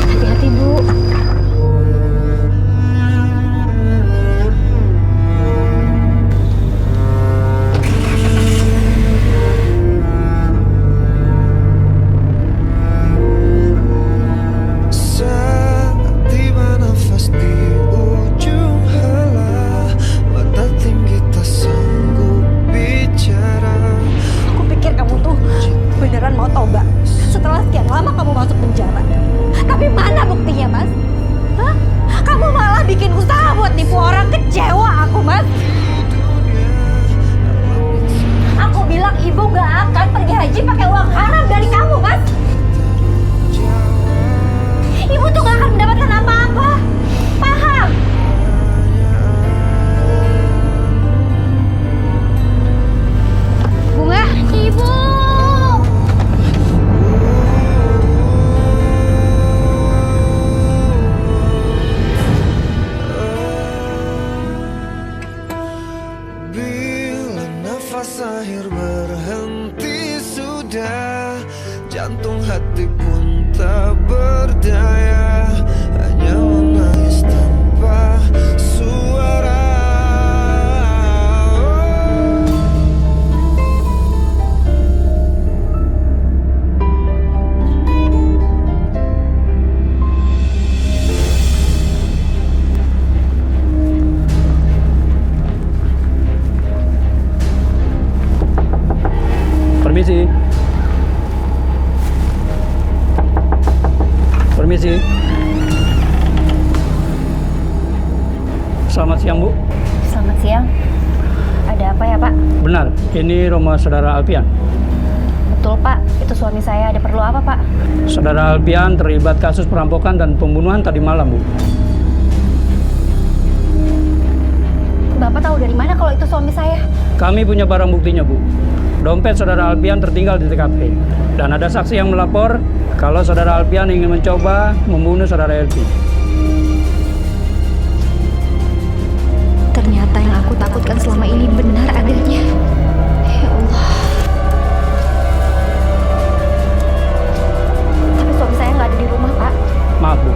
Hati-hati Bu. Permisi. Selamat siang, Bu. Selamat siang. Ada apa ya, Pak? Benar, ini rumah saudara Alfian. Betul, Pak. Itu suami saya. Ada perlu apa, Pak? Saudara Alfian terlibat kasus perampokan dan pembunuhan tadi malam, Bu. Bapak tahu dari mana kalau itu suami saya? Kami punya barang buktinya, Bu. Dompet saudara Alfian tertinggal di TKP. Dan ada saksi yang melapor kalau saudara Alfian ingin mencoba membunuh saudara Elvi. Ternyata yang aku takutkan selama ini benar adanya. Ya Allah. Tapi suami saya nggak ada di rumah, Pak. Maaf, Bu.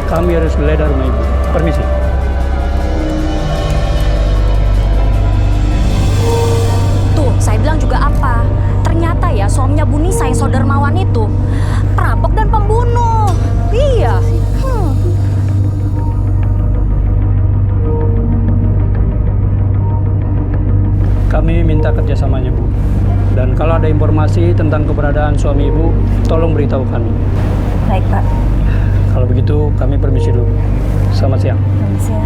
Kami harus geledah rumah Ibu. Permisi. Tuh, saya bilang juga apa? Ternyata ya suaminya Bu Nisa yang saudara Mawan itu perampok dan pembunuh. Iya. informasi tentang keberadaan suami ibu, tolong beritahu kami. Baik, Pak. Kalau begitu, kami permisi dulu. Selamat siang. Permisi ya.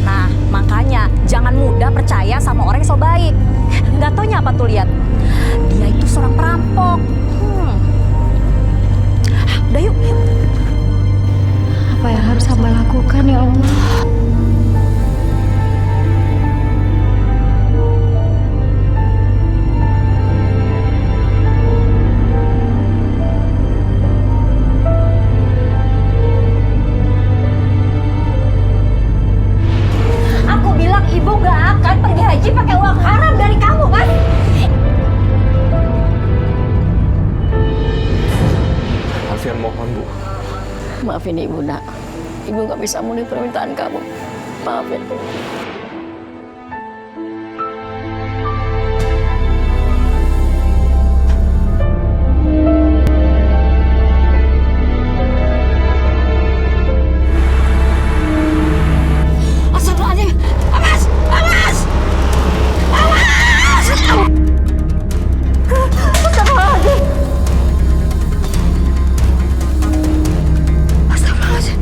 Nah, makanya jangan mudah percaya sama orang yang so baik. Nggak taunya apa tuh lihat. Dia itu seorang perampok. Udah yuk. Apa yang harus hamba lakukan ya Allah? Aku bilang ibu gak akan pergi haji pakai uang haram dari kamu, Mas. Alfian mohon, Bu. Maafin ibu, nak. Ibu nggak bisa memenuhi permintaan kamu. Maafin. Astagfirullahaladzim. Awas! Awas! Awas! Astagfirullahaladzim. Astagfirullahaladzim.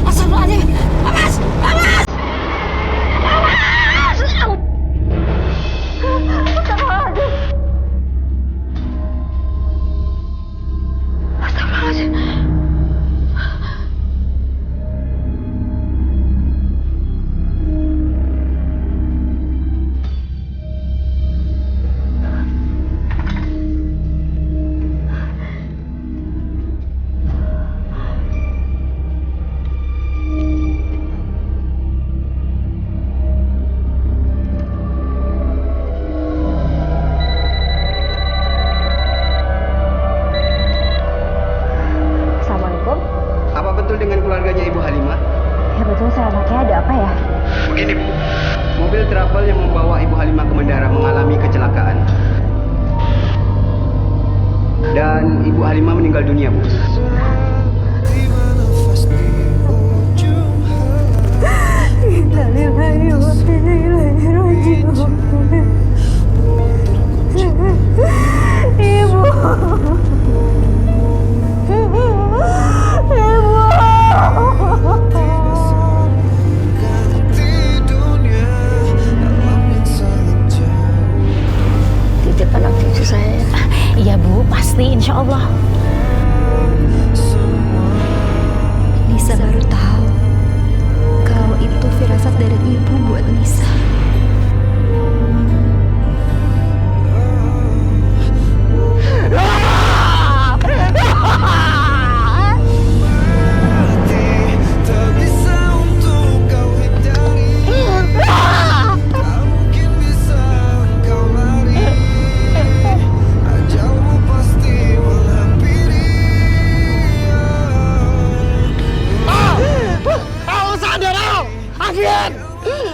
Astagfirullahaladzim. Awas! Awas! Awas! Astagfirullahaladzim. Astagfirullahaladzim. Assalamualaikum. Apa betul dengan keluarganya Ibu Halimah? Ya betul, saya anaknya. Ada apa ya? Begini, Bu. Mobil travel yang membawa Ibu Halimah ke Mendara mengalami kecelakaan. Dan Ibu Halimah meninggal dunia, Bu. Titip anak cucu saya. Iya Bu, pasti insya Allah. Nisa baru tahu kalau itu firasat dari ibu buat Nisa.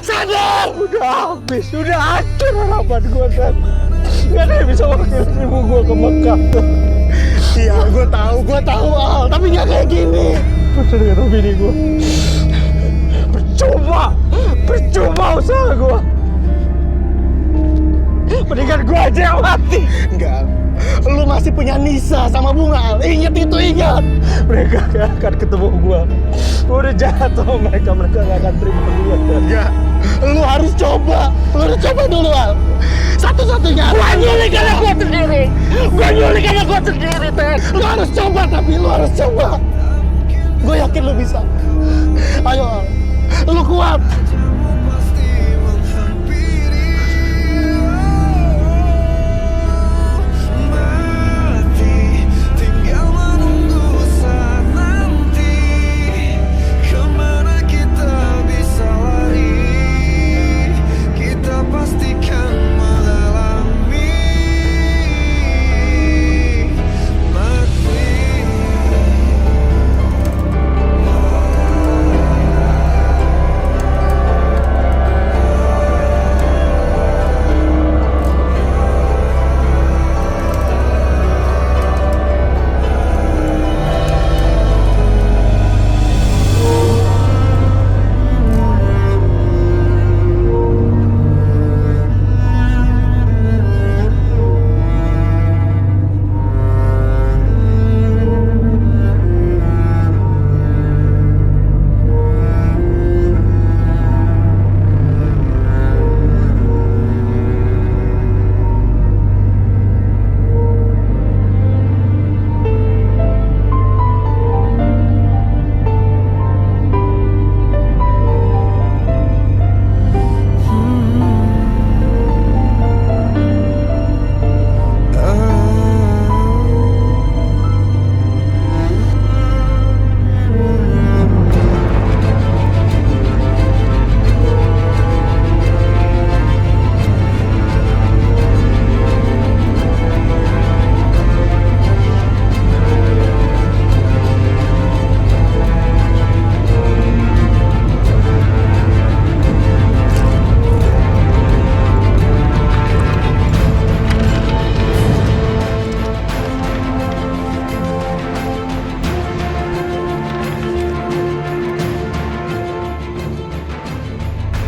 Sadar! Udah habis, udah hancur harapan gue, San. Gak ada yang bisa wakil ibu gue ke Mekah. Iya, gue tahu Al, tapi gak kayak gini. Percaya dengan bini gue. Percuma usaha gue. Mendingan gue aja yang mati. Enggak, lu masih punya Nisa sama Bunga, Al. Ingat itu, ingat. Mereka gak akan ketemu gue. Gue udah jahat sama mereka gak akan terima gue. Enggak, lu harus coba dulu, Al. Satu-satunya. Gue nyulik anak gue sendiri, Ten. Lu harus coba, tapi lu harus coba. Gue yakin lu bisa. Ayo, Al. Lu kuat.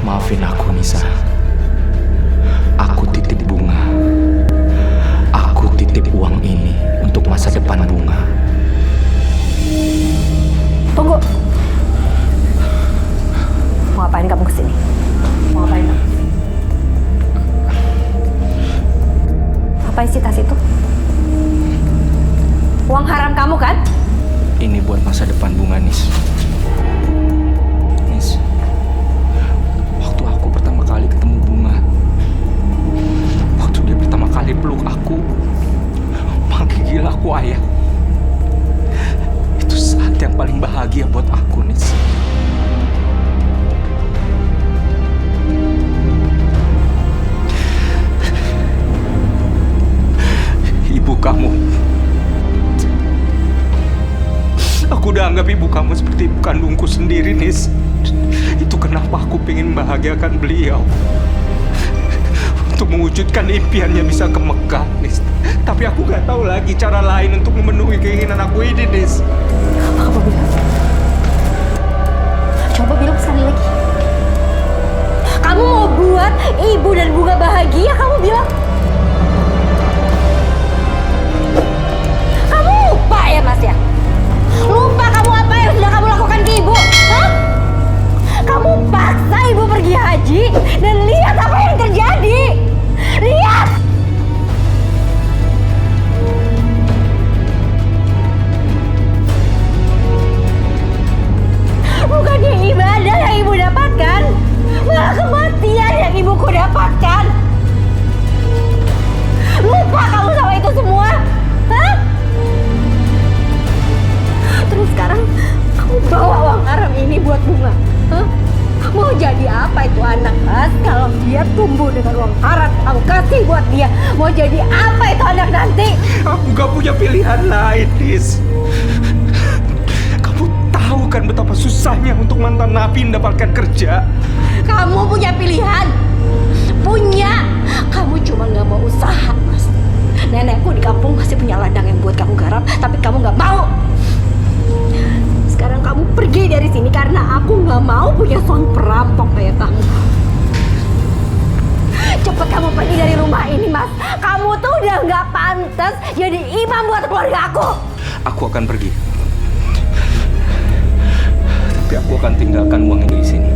Maafin aku, Nisa. Aku titip bunga. Aku titip uang ini untuk masa depan bunga. Tunggu. Mau ngapain kamu kesini? Mau ngapain kamu? Apa isi tas itu? Uang haram kamu kan? Ini buat masa depan bunga, Nis. Nis, waktu aku pertama kali ketemu bunga, waktu dia pertama kali peluk aku, manggil aku ayah, itu saat yang paling bahagia buat aku, Nis. Ibu kamu, aku udah anggap ibu kamu seperti ibu kandungku sendiri, Nis. Itu kenapa aku pengen membahagiakan beliau, untuk mewujudkan impiannya bisa ke Mekah, Nis. Tapi aku gak tahu lagi cara lain untuk memenuhi keinginan aku ini, Nis. Apa kamu bilang? Coba bilang sekali lagi. Kamu mau buat ibu dan bunga bahagia, kamu bilang. Kamu lupa ya, Mas ya? Lupa kamu apa yang sudah kamu lakukan ke ibu? Hah? Kamu paksa ibu pergi haji dan lihat apa yang terjadi. Lihat! Bukannya ibadah yang ibu dapatkan, malah kematian yang ibuku dapatkan. Lupa kamu sama itu semua? Hah? Terus sekarang kamu bawa uang haram ini buat bunga. Hah? Mau jadi apa itu anak, Mas? Kalau dia tumbuh dengan uang haram kamu kasih buat dia, mau jadi apa itu anak nanti? Aku gak punya pilihan lain, Nis. Kamu tahu kan betapa susahnya untuk mantan napi mendapatkan kerja. Kamu punya pilihan. Punya. Kamu cuma gak mau usaha, Mas. Nenekku di kampung masih punya ladang yang buat kamu garap, tapi kamu gak mau. Sekarang kamu pergi dari sini karena aku nggak mau punya suami perampok kayak kamu. Cepet kamu pergi dari rumah ini, Mas. Kamu tuh udah nggak pantas jadi imam buat keluarga aku. Aku akan pergi. Tapi aku akan tinggalkan uang ini di sini.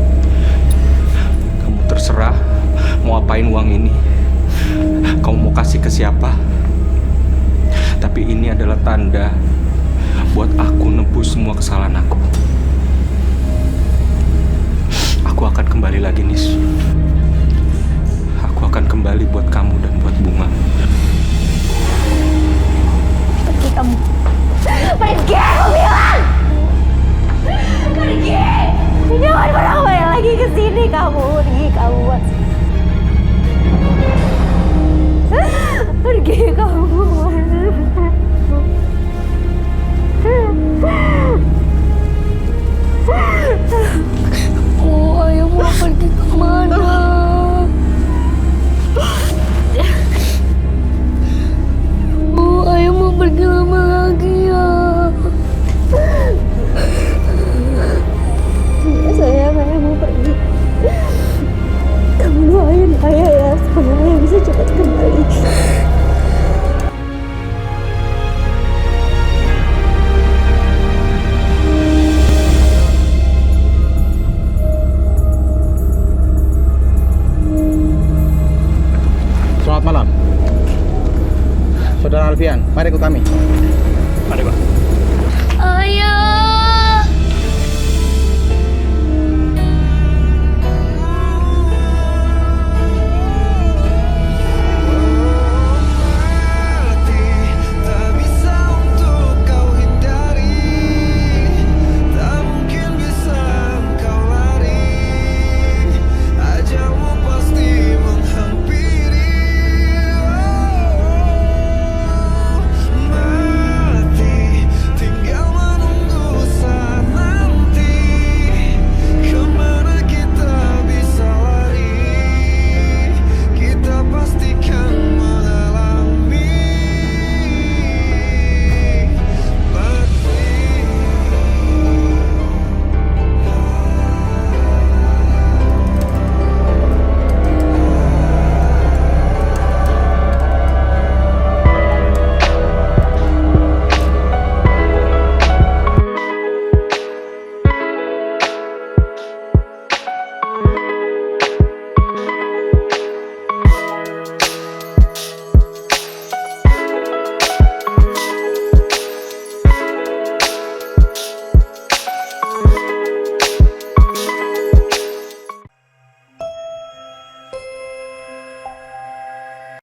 Kamu terserah mau apain uang ini. Kamu mau kasih ke siapa? Tapi ini adalah tanda buat aku nebus semua kesalahan aku. Aku akan kembali lagi, Nis. Aku akan kembali buat kamu dan buat bunga. Pergi kamu. Pergi, aku bilang. Pergi. Jangan pernah kembali lagi ke sini kamu. Pergi kamu, Mas. Pergi kamu. Oh, ayah mau pergi kemana? Oh, ayah mau pergi lama lagi ya. Sayang, ayah mau pergi. Kamu doain ayah ya, supaya ayah bisa cepat kembali. Selamat malam. Saudara Alfian, mari ikut kami.